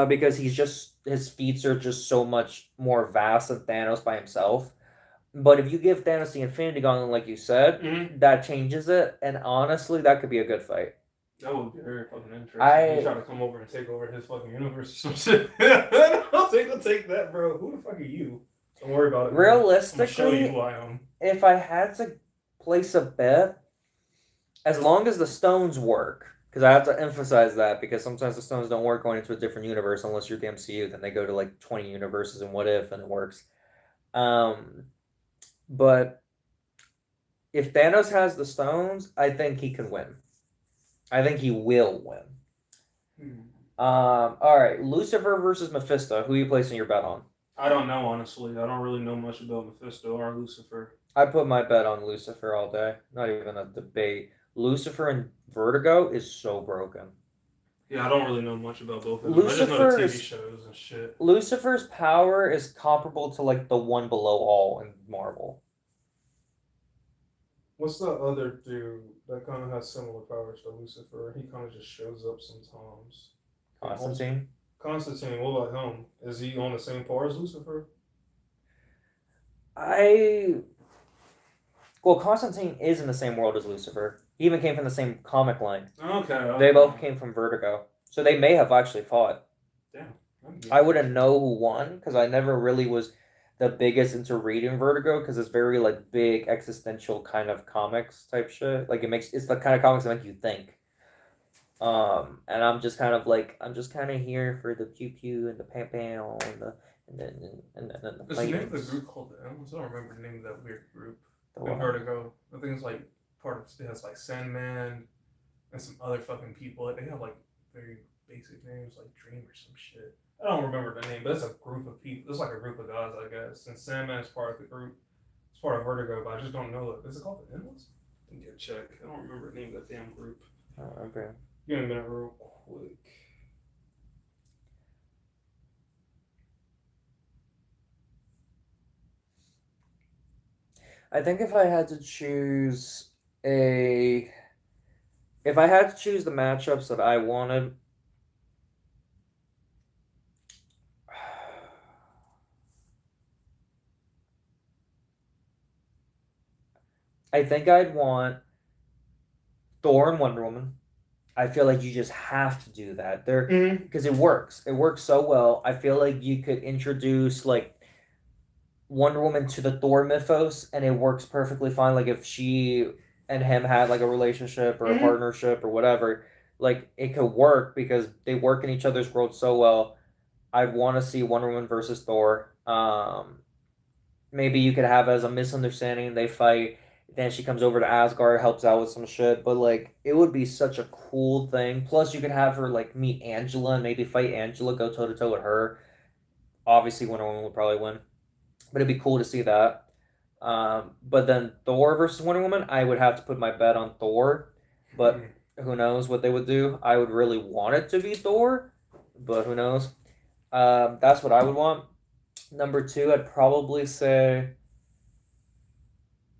Because his feats are just so much more vast than Thanos by himself. But if you give Thanos the Infinity Gauntlet, like you said, that changes it. And honestly, that could be a good fight. That would be very fucking interesting. He try to come over and take over his fucking universe or some shit. I'll take that, bro. Who the fuck are you? Don't worry about it. Realistically, I'm show you who I am. If I had to place a bet, as long as the stones work, because I have to emphasize that because sometimes the stones don't work going into a different universe unless you're the MCU. Then they go to like 20 universes and what if and it works. Um, but if Thanos has the stones, I think he can win. I think he will win. All right, Lucifer versus Mephisto. Who are you placing your bet on? I don't know, honestly. I don't really know much about Mephisto or Lucifer. I put my bet on Lucifer all day. Not even a debate. Lucifer and Vertigo is so broken. Yeah, I don't really know much about both of them. I just know the TV shows and shit. Lucifer's power is comparable to like the one below all in Marvel. What's the other dude that kind of has similar powers to Lucifer? He kind of just shows up sometimes. Constantine. Constantine, what about him? Is he on the same par as Lucifer? Well, Constantine is in the same world as Lucifer. He even came from the same comic line. Okay. They both came from Vertigo. So they may have actually fought. Damn. I wouldn't know who won because I never really was the biggest into reading Vertigo because it's very like big existential kind of comics type shit. Like it's the kind of comics that make you think. And I'm just kind of here for the pew pew and the pam pam and the Is the name of the group called the Elms? I don't remember the name of that weird group. In Vertigo. I think it's like part of it has like Sandman and some other fucking people. They have like very basic names like Dream or some shit. I don't remember the name, but it's a group of people. It's like a group of guys, I guess. And Sandman is part of the group. It's part of Vertigo, but I just don't know it. Is it called the Endless? Let me get a check. I don't remember the name of that damn group. Oh, okay. Give me a minute real quick. I think if I had to choose the matchups that I wanted, I think I'd want Thor and Wonder Woman. I feel like you just have to do that there because it works. It works so well. I feel like you could introduce like Wonder Woman to the Thor mythos and it works perfectly fine. Like if she and him had like a relationship or a partnership or whatever, like it could work because they work in each other's world so well. I'd want to see Wonder Woman versus Thor. Maybe you could have as a misunderstanding. They fight. Then she comes over to Asgard, helps out with some shit. But like, it would be such a cool thing. Plus, you could have her like meet Angela and maybe fight Angela, go toe to toe with her. Obviously, Wonder Woman would probably win, but it'd be cool to see that. But then Thor versus Wonder Woman, I would have to put my bet on Thor. But who knows what they would do? I would really want it to be Thor, but who knows? That's what I would want. Number two, I'd probably say,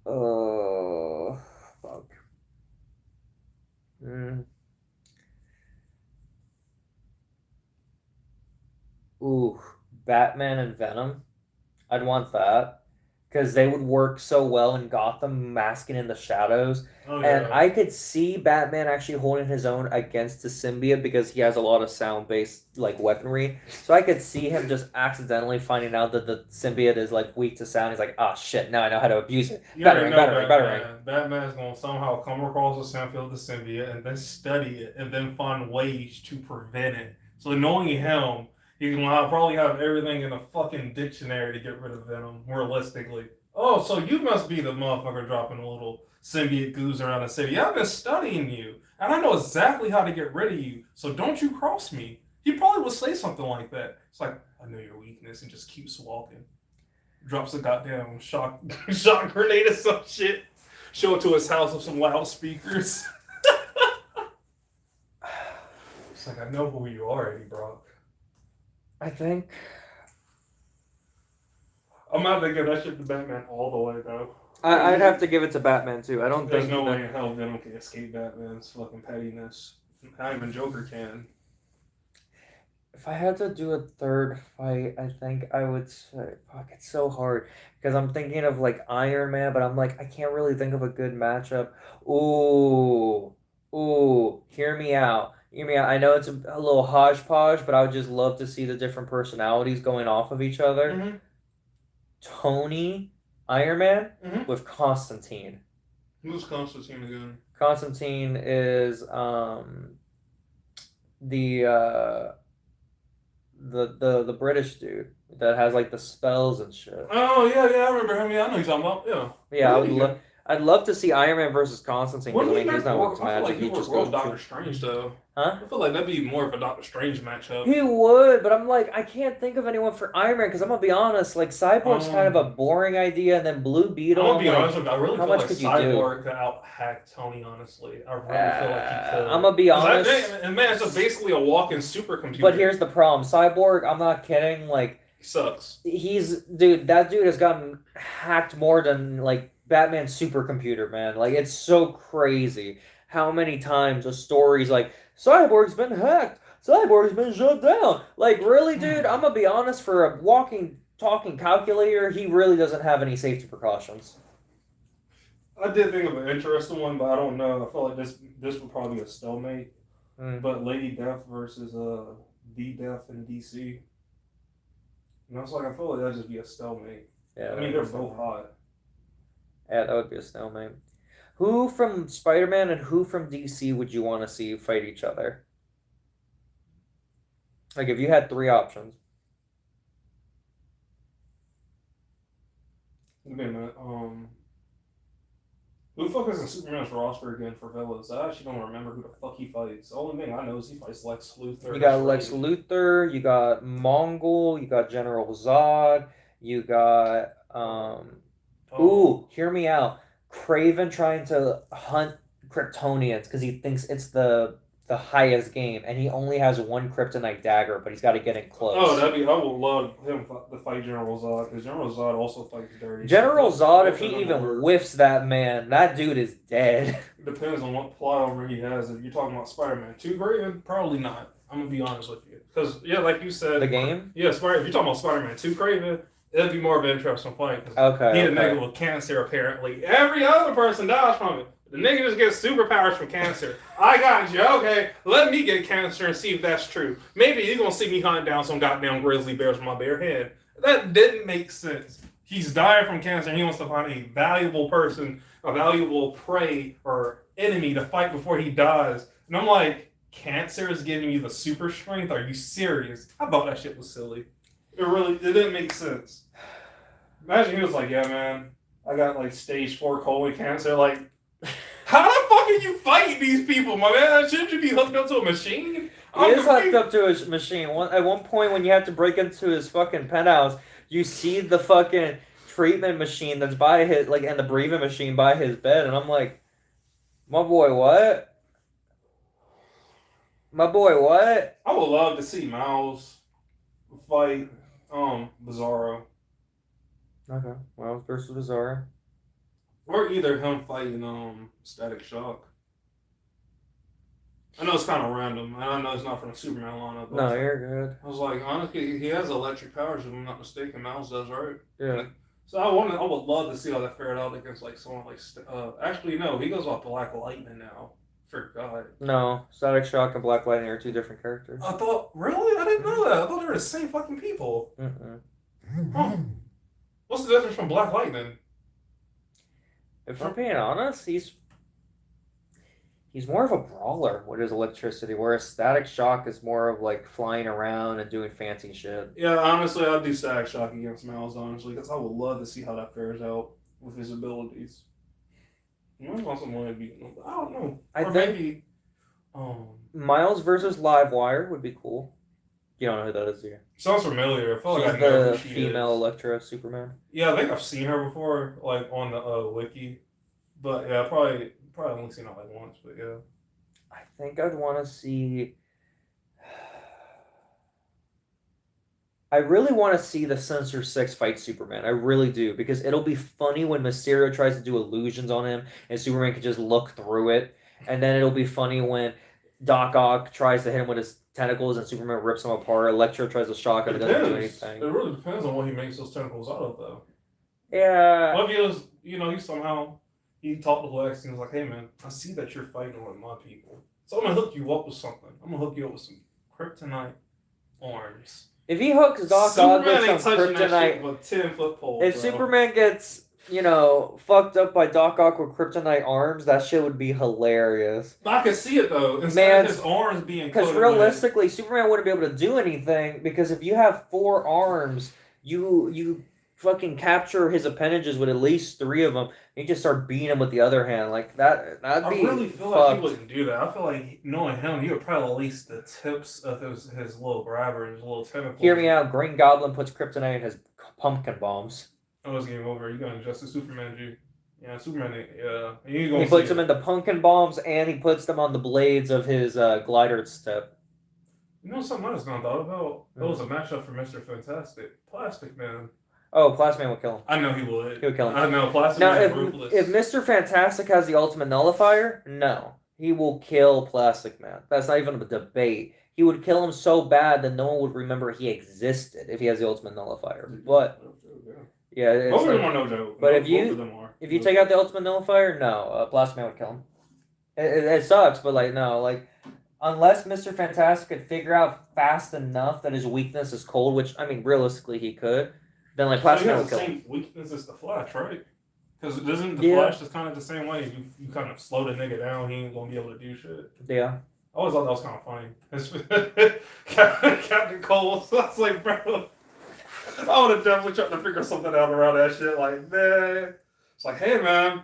fuck. Ooh, Batman and Venom. I'd want that because they would work so well in Gotham, masking in the shadows. Oh, and I could see Batman actually holding his own against the symbiote because he has a lot of sound-based like weaponry. So I could see him just accidentally finding out that the symbiote is like weak to sound. He's like, "Ah, shit! Now I know how to abuse it." Battering. Batman's gonna somehow come across the sound field of the symbiote and then study it and then find ways to prevent it. So knowing him, he can probably have everything in a fucking dictionary to get rid of Venom, realistically. Oh, so you must be the motherfucker dropping a little symbiote goos around the city. I've been studying you, and I know exactly how to get rid of you, so don't you cross me. He probably would say something like that. It's like, I know your weakness, and just keeps walking. Drops a goddamn shock grenade or some shit. Show it to his house with some loudspeakers. It's like, I know who you are, Eddie Brock. I think I'm not thinking that shit to Batman all the way though. I'd have to give it to Batman too. I don't There's think no way in hell Venom can escape Batman's fucking pettiness. Not even Joker can. If I had to do a third fight, I think I would say, fuck, it's so hard because I'm thinking of like Iron Man, but I'm like, I can't really think of a good matchup. Ooh, hear me out. Hear me out. I know it's a little hodgepodge, but I would just love to see the different personalities going off of each other. Tony, Iron Man with Constantine. Who's Constantine again? Constantine is the the British dude that has like the spells and shit. Oh yeah, I remember him. Yeah, I know you're talking about. Yeah. Yeah, Really? I'd love to see Iron Man versus Constantine because I Wouldn't he mean he's make not more? weak to I feel magic. like he He would just well goes Doctor Strange though. huh? I feel like that'd be more of a Doctor Strange matchup. He would, but I'm like I can't think of anyone for Iron Man because I'm gonna be honest, like Cyborg's kind of a boring idea, and then Blue I'm Beetle. gonna be like, honest with you. I really how feel much like could you do? Cyborg could out hack Tony. Honestly, I really feel like he could. I'm gonna be 'Cause honest. and man, it's just basically a walking supercomputer. But here's the problem: Cyborg. I'm not kidding. Like he sucks. That dude has gotten hacked more than like Batman's supercomputer, man. Like it's so crazy how many times a story's like Cyborg's been hacked, Cyborg's been shut down. Like really, dude. I'm gonna be honest. For a walking, talking calculator, he really doesn't have any safety precautions. I did think of an interesting one, but I don't know. I feel like this would probably be a stalemate. But Lady Death versus D Death in DC. And I was like, I feel like that'd just be a stalemate. Yeah, I mean, they're both hot. Yeah, that would be a stalemate. Who from Spider-Man and who from DC would you want to see fight each other? Like, if you had 3 options. Wait a minute. Who the fuck is in Superman's roster again for villains? I actually don't remember who the fuck he fights. The only thing I know is he fights Lex Luthor. You got Lex Luthor, you got Mongol, you got General Zod, you got ooh, hear me out. Kraven trying to hunt Kryptonians because he thinks it's the highest game, and he only has 1 kryptonite dagger, but he's got to get in close. Oh, I would love him to fight General Zod because General Zod also fights dirty. General Zod, if he even whiffs that man, that dude is dead. It depends on what plot armor he has. If you're talking about Spider-Man 2 Kraven, probably not. I'm gonna be honest with you because like you said, the game. Yeah, if you're talking about Spider-Man 2 Kraven, it'd be more of an interesting fight because he had a nigga with cancer. Apparently, every other person dies from it. The nigga just gets superpowers from cancer. I got you. Okay, let me get cancer and see if that's true. Maybe you're going to see me hunting down some goddamn grizzly bears with my bare head. That didn't make sense. He's dying from cancer and he wants to find a valuable person, a valuable prey or enemy to fight before he dies. And I'm like, cancer is giving you the super strength? Are you serious? I thought that shit was silly. It didn't make sense. Imagine he was like, yeah, man, I got like stage 4 colon cancer. Like, how the fuck are you fighting these people, my man? Shouldn't you be hooked up to a machine? He is hooked up to a machine. At one point, when you have to break into his fucking penthouse, you see the fucking treatment machine that's by his, like, and the breathing machine by his bed, and I'm like, my boy, what? My boy, what? I would love to see Miles fight Bizarro. Okay, Miles versus Bizarro. Or either him fighting Static Shock. I know it's kind of random. I know it's not from the Superman lineup. No, you're good. I was like, honestly, he has electric powers, if I'm not mistaken. Miles does, right? Yeah. So I would love to see how that fared out against like someone like. Actually, no, he goes off Black Lightning now. Forgot. No, Static Shock and Black Lightning are 2 different characters. I thought, really? I didn't know that. I thought they were the same fucking people. Huh. What's the difference from Black Lightning? If I'm being honest, he's more of a brawler with his electricity, whereas Static Shock is more of like flying around and doing fancy shit. Yeah, honestly, I'd do Static Shock against Miles, honestly, because I would love to see how that fares out with his abilities. I also want to be, I don't know. Or maybe, Miles versus Livewire would be cool. You don't know who that is, do you? Sounds familiar. I feel like She's I know who the she female is. Electra Superman. Yeah, I think I've seen her before, like on the wiki. But yeah, probably only seen her like once. But yeah, I think I'd want to see. I really want to see the Sinister Six fight Superman. I really do, because it'll be funny when Mysterio tries to do illusions on him and Superman can just look through it, and then it'll be funny when Doc Ock tries to hit him with his tentacles and Superman rips him apart. Electro tries to shock him and doesn't do anything. It really depends on what he makes those tentacles out of, though. Yeah. What if he was, he talked to Lex and was like, hey man, I see that you're fighting with my people. So I'm going to hook you up with something. I'm going to hook you up with some kryptonite arms. If he hooks Doc Ock with some kryptonite, with 10-foot pole, if Superman gets fucked up by Doc Ock with kryptonite arms, that shit would be hilarious. I can see it though. Instead Man, of his arms being because coated realistically, Superman wouldn't be able to do anything because if you have 4 arms, you fucking capture his appendages with at least 3 of them. You just start beating him with the other hand like that. That'd I be really feel like he wouldn't do that. I feel like knowing him, he would probably release the tips of his little grabber, his little tentacles. Hear me out. Green Goblin puts kryptonite in his pumpkin bombs. Oh, it's game over. You got Injustice Superman G. Yeah, Superman. Yeah, he puts them in the pumpkin bombs and he puts them on the blades of his glider tip. You know something I was gonna thought about? It was a matchup for Mr. Fantastic. Plastic Man. Oh, Plastic Man would kill him. I know he would. He would kill him. I know Plastic Man is ruthless. If Mr. Fantastic has the ultimate nullifier, no. He will kill Plastic Man. That's not even a debate. He would kill him so bad that no one would remember he existed if he has the ultimate nullifier. But yeah, both of them are no joke. But if you take out the ultimate nullifier, no, Plastic Man would kill him. It sucks, but unless Mr. Fantastic could figure out fast enough that his weakness is cold, which I mean realistically he could, then Plastic Man would kill him. He has the same weakness as the Flash, right? Because isn't the Flash just kind of the same way? If you kind of slow the nigga down, he ain't gonna be able to do shit. Yeah. I always thought that was kind of funny. Captain Cole. So I was like, bro, I would have definitely tried to figure something out around that shit. Like, man, it's like, hey, man,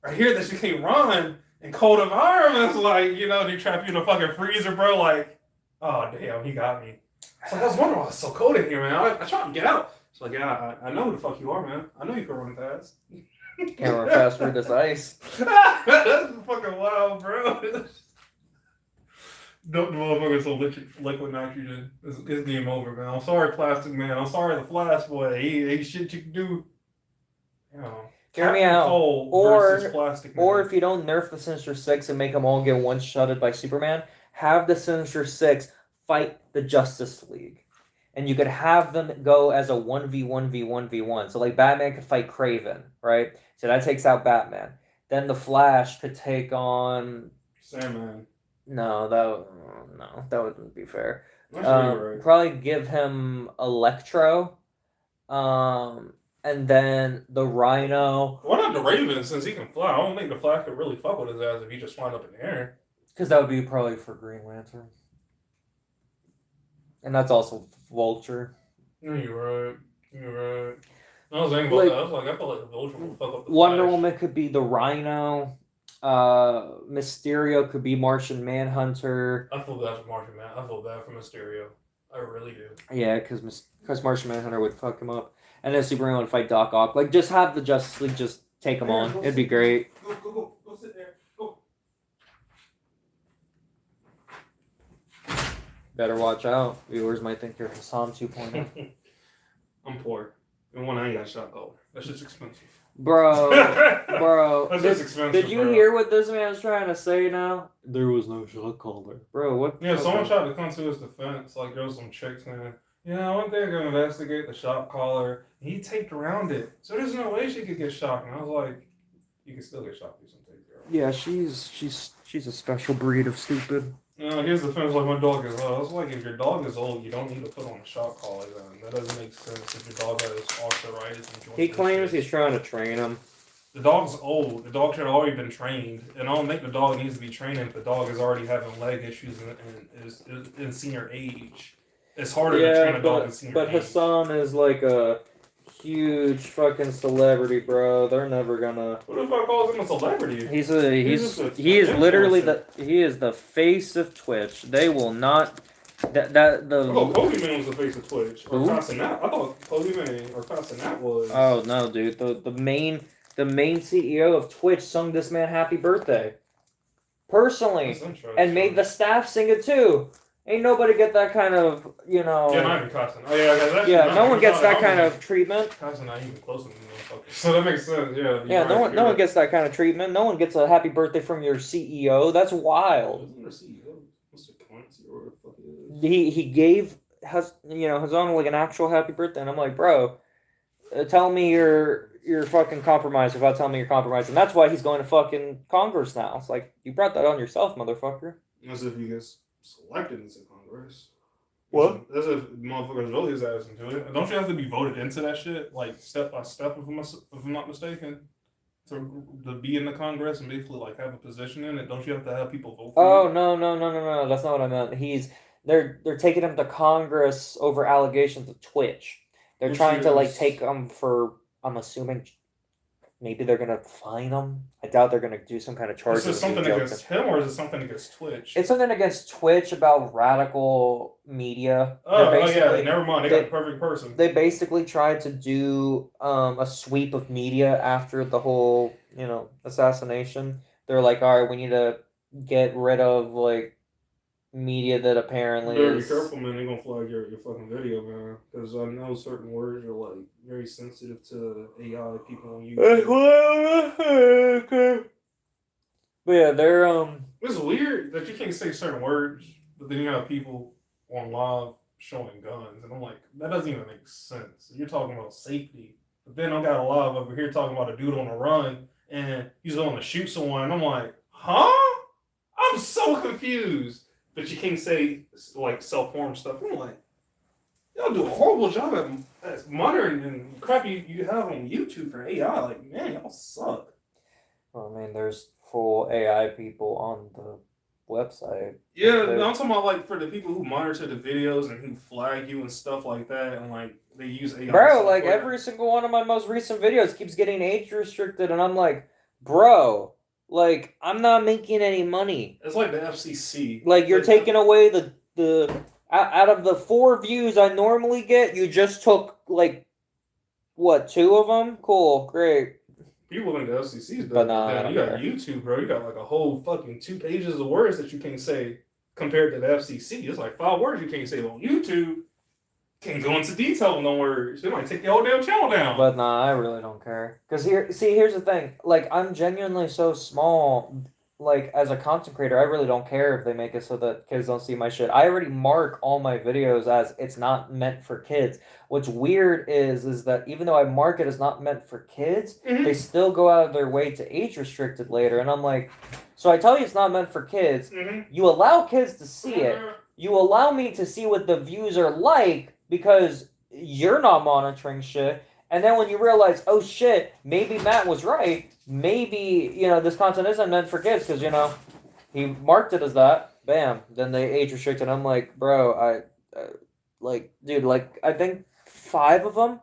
I hear that you can't run in cold environments. Like, they trap you in a fucking freezer, bro. Like, oh damn, he got me. It's like I was wondering why it's so cold in here, man. I tried to get out. It's like, yeah, I know who the fuck you are, man. I know you can run fast. Can't run fast through this ice. That's fucking wild, bro. Dump the motherfucker some liquid nitrogen. It's game over, man. I'm sorry, Plastic Man. I'm sorry, the Flash boy. He ain't shit you can do. Hear me out. Or if you don't nerf the Sinister Six and make them all get one-shotted by Superman, have the Sinister Six fight the Justice League. And you could have them go as a 1v1v1v1. So Batman could fight Kraven, right? So that takes out Batman. Then the Flash could take on Sandman. No, that wouldn't be fair. Right. Probably give him Electro, and then the Rhino. Why not the Raven? Since he can fly, I don't think the Flash could really fuck with his ass if he just flying up in the air. Because that would be probably for Green Lantern, and that's also Vulture. No, you're right. I was thinking about that. I was like, I feel like the Vulture will fuck up the Wonder Flash. Woman could be the Rhino. Mysterio could be Martian Manhunter. I feel bad for Martian Man. I feel bad for Mysterio. I really do. Yeah, because Martian Manhunter would fuck him up, and then Superman would fight Doc Ock. Just have the Justice League just take him on. It'd be great. Go sit there. Go. Better watch out. Viewers might think you're Hassan 2.0. I'm poor. And one I ain't got shot collar. That shit's expensive. Bro. That's just expensive. Did you hear what this man's trying to say now? There was no shot caller. Bro, what? Yeah, someone tried to come to his defense. Like, there was some chicks in it. Yeah, I went there to investigate the shot caller. He taped around it. So there's no way she could get shot. And I was like, you can still get shot through some tape. Yeah, she's a special breed of stupid. Here's the defense, like my dog is old. It's like if your dog is old, you don't need to put on a shot collar then. That doesn't make sense if your dog has arthritis and joint He claims issues. he's trying to train him. The dog's old. The dog should have already been trained. And I don't think the dog needs to be trained if the dog is already having leg issues and is in senior age. It's harder to train a dog in senior age. But Hassan is like a huge fucking celebrity, bro. They're never gonna. What if I call him a celebrity? He is literally the face of Twitch. They will not. I thought Pokemon was the face of Twitch. Or Casanat. I thought Pokemon or Casanat was. Oh no, dude. The main CEO of Twitch sung this man happy birthday. Personally. And made the staff sing it too. Ain't nobody get that kind of, Yeah, not even Casanat. Oh, yeah, no one gets that kind of treatment. Casanat even closer than motherfucker. So that makes sense, yeah. Yeah, no one gets that kind of treatment. No one gets a happy birthday from your CEO. That's wild. Isn't there CEO? Mr. Clancy or what the fuck it is? He gave Hassan like an actual happy birthday, and I'm like, bro, tell me you're fucking compromised without telling me you're compromised, and that's why he's going to fucking Congress now. It's like, you brought that on yourself, motherfucker. As if you get selected into Congress. What? As if motherfuckers vote his ass into it. Don't you have to be voted into that shit, like step by step, if I'm not mistaken, to be in the Congress and basically like have a position in it? Don't you have to have people vote for Oh you? no! That's not what I meant. They're taking him to Congress over allegations of Twitch. They're Which trying to like is take him for. I'm assuming maybe they're gonna fine him. I doubt they're gonna do some kind of is charges. this something against him or is it something against Twitch? It's something against Twitch about radical media. Oh yeah, never mind. They got the perfect person. They basically tried to do a sweep of media after the whole assassination. They're like, all right, we need to get rid of like media that apparently You better is. be careful, man. They're gonna flag your fucking video, man. Because I know certain words are like very sensitive to AI people on YouTube. But yeah, they're It's weird that you can't say certain words, but then you have people on live showing guns, and I'm like, that doesn't even make sense. You're talking about safety, but then I got a live over here talking about a dude on the run, and he's going to shoot someone, and I'm like, huh? I'm so confused. But you can't say like self-harm stuff. I'm like, y'all do a horrible job at monitoring and crap you have on YouTube for AI. Like, man, y'all suck. I mean, there's full AI people on the website. Yeah, I'm talking about like for the people who monitor the videos and who flag you and stuff like that, and like they use AI. Bro, like every single one of my most recent videos keeps getting age restricted, and I'm like, bro, like I'm not making any money. It's like the FCC. Like you're taking away the out of the 4 views I normally get, you just took like what 2 of them? Cool, great. People think the FCC is But better. nah, You got YouTube, bro. You got like a whole fucking 2 pages of words that you can't say compared to the FCC. It's like 5 words you can't say on YouTube. Can't go into detail with no words. They might take the whole damn channel down. But nah, I really don't care. Cause here's the thing. Like I'm genuinely so small. Like as a content creator, I really don't care if they make it so that kids don't see my shit. I already mark all my videos as it's not meant for kids. What's weird is that even though I mark it as not meant for kids, they still go out of their way to age restrict it later. And I'm like, so I tell you it's not meant for kids. You allow kids to see it. You allow me to see what the views are like because you're not monitoring shit. And then when you realize, oh shit, maybe Matt was right. Maybe, this content isn't meant for kids because, he marked it as that. Bam. Then they age restricted. I'm like, bro, dude, like, I think 5 of them.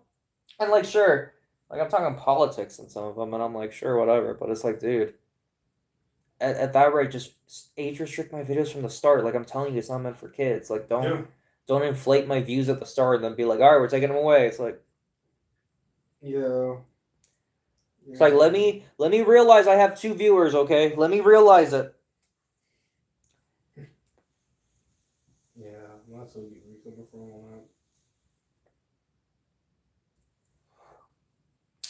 And, like, sure, like, I'm talking politics in some of them. And I'm like, sure, whatever. But it's like, dude, at that rate, just age restrict my videos from the start. Like, I'm telling you, it's not meant for kids. Like, don't inflate my views at the start and then be like, all right, we're taking them away. It's like, yeah. It's like let me realize I have 2 viewers, okay? Let me realize it. Yeah, that's what you're coming from on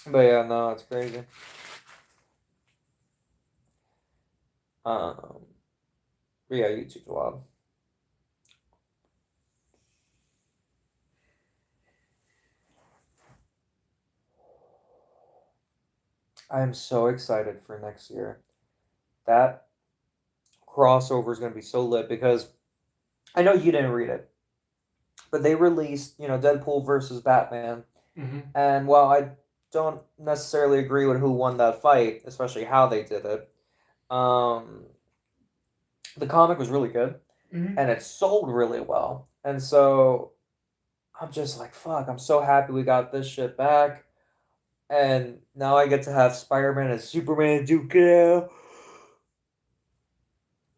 that. But yeah, no, it's crazy. But yeah, YouTube's wild. I am so excited for next year. That crossover is going to be so lit because I know you didn't read it, but they released, Deadpool versus Batman. And while I don't necessarily agree with who won that fight, especially how they did it, the comic was really good and it sold really well. And so I'm just like, fuck, I'm so happy we got this shit back. And now I get to have Spider-Man and Superman duke it out.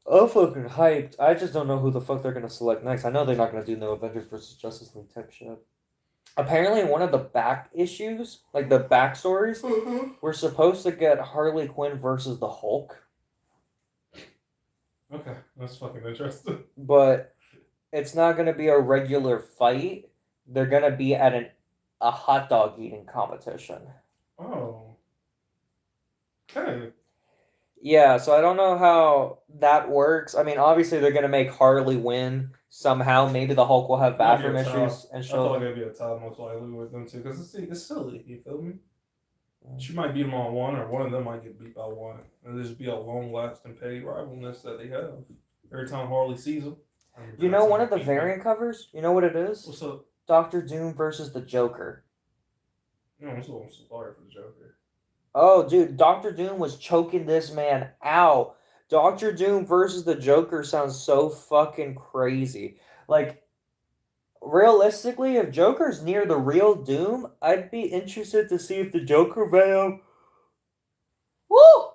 I'm fucking hyped. I just don't know who the fuck they're gonna select next. I know they're not gonna do no Avengers versus Justice League type shit. Apparently, in one of the back issues, like the backstories, we're supposed to get Harley Quinn versus the Hulk. Okay, that's fucking interesting. But it's not gonna be a regular fight. They're gonna be at a hot dog eating competition. Oh. Okay. Yeah, so I don't know how that works. I mean, obviously they're gonna make Harley win somehow. Maybe the Hulk will have bathroom issues and I feel like it'd be a tie most likely with them too, because it's silly. You feel me? She might beat them on one, or one of them might get beat by one, and there's just be a long-lasting petty rivalness that they have every time Harley sees them. You know one of the variant covers? You know what it is? What's up? Doctor Doom versus the Joker. No, I'm so sorry for the Joker. Oh, dude, Doctor Doom was choking this man out. Doctor Doom versus the Joker sounds so fucking crazy. Like, realistically, if Joker's near the real Doom, I'd be interested to see if the Joker Venom. Woo!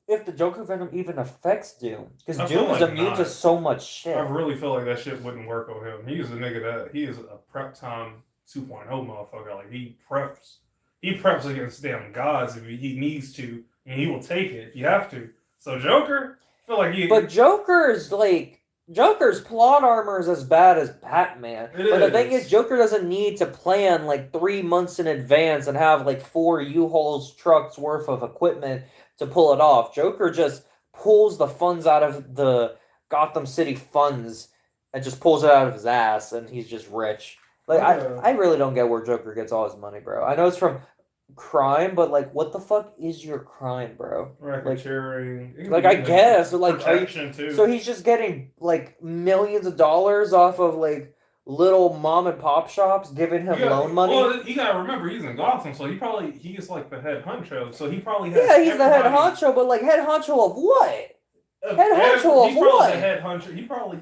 If the Joker Venom even affects Doom. Because Doom is immune to so much shit. I really feel like that shit wouldn't work on him. He's a nigga that he is a prep time 2.0 motherfucker. Like he preps against damn gods if he needs to, and he will take it if you have to. So Joker, I feel like he. But Joker's plot armor is as bad as Batman. But the thing is, Joker doesn't need to plan like 3 months in advance and have like 4 U-Hauls trucks worth of equipment to pull it off. Joker just pulls the funds out of the Gotham City funds and just pulls it out of his ass, and he's just rich. Like I really don't get where Joker gets all his money, bro. I know it's from crime, but like, what the fuck is your crime, bro? Racketeering. Like I guess, like, protection too. So he's just getting like millions of dollars off of like little mom and pop shops giving him loan money. Well, you gotta remember he's in Gotham, so he's like the head honcho. So he probably has. Yeah, he's the head honcho, but like head honcho of what? Head honcho of what? He's probably the head honcho. He probably.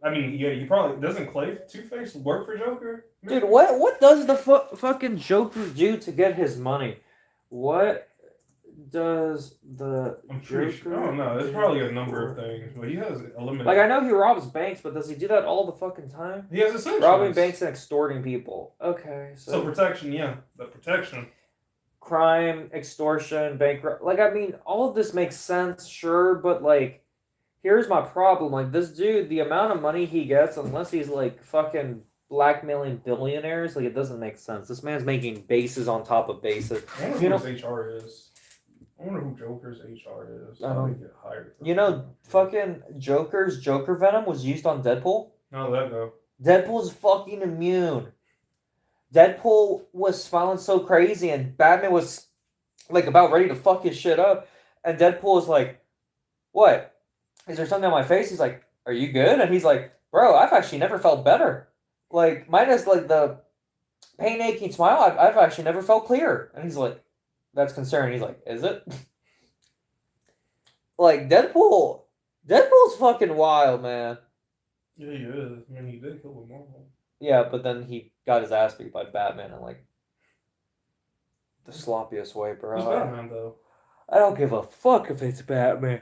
I mean, yeah, you probably doesn't Two-Face work for Joker? Dude, what does the fucking Joker do to get his money? What does the Joker? I don't know. There's probably a number of things, but he has a limited. Like I know he robs banks, but does he do that all the fucking time? He has essentials. Robbing banks and extorting people. Okay, so protection, yeah, the protection. Crime, extortion, bank. Like I mean, all of this makes sense, sure, but like. Here's my problem. Like, this dude, the amount of money he gets, unless he's, like, fucking blackmailing billionaires, like, it doesn't make sense. This man's making bases on top of bases. I wonder who his HR is. I wonder who Joker's HR is. How they get hired. You know, fucking Joker's Joker Venom was used on Deadpool? No, that no. Deadpool's fucking immune. Deadpool was smiling so crazy, and Batman was, like, about ready to fuck his shit up. And Deadpool was like, what? Is there something on my face? He's like, are you good? And he's like, bro, I've actually never felt better. Like, minus, like, the pain, aching smile, I've actually never felt clearer. And he's like, that's concerning. He's like, is it? Like, Deadpool's fucking wild, man. Yeah, he is. I mean, he did kill them all. Yeah, but then he got his ass beat by Batman in, like, the sloppiest way, bro. Who's Batman, though? I don't give a fuck if it's Batman.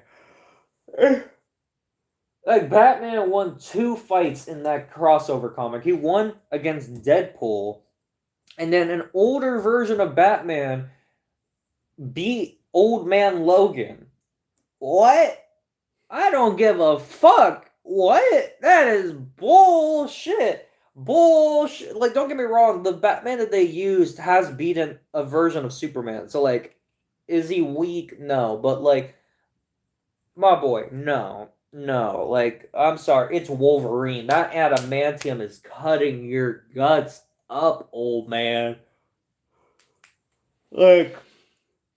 Like, Batman won 2 fights in that crossover comic. He won against Deadpool, and then an older version of Batman beat Old Man Logan. What? I don't give a fuck. What? That is bullshit. Bullshit. Like, don't get me wrong, the Batman that they used has beaten a version of Superman. So, like, is he weak? No. But, like, my boy, no. No, like, I'm sorry, it's Wolverine. That adamantium is cutting your guts up, old man. Like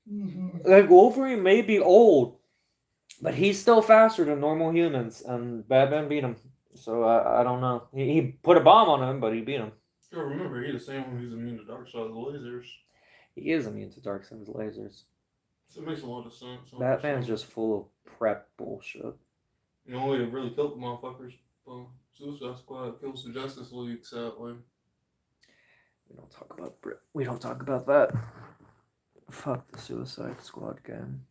Wolverine may be old, but he's still faster than normal humans, and Batman beat him. So, I don't know. He put a bomb on him, but he beat him. Yeah, remember, he's the same one who's immune to Darkseid's lasers. He is immune to Darkseid's lasers. So it makes a lot of sense. Batman's just full of prep bullshit. The only way to really kill the motherfuckers, Suicide Squad kills the Justice League, sadly. We don't talk about that. Fuck the Suicide Squad game.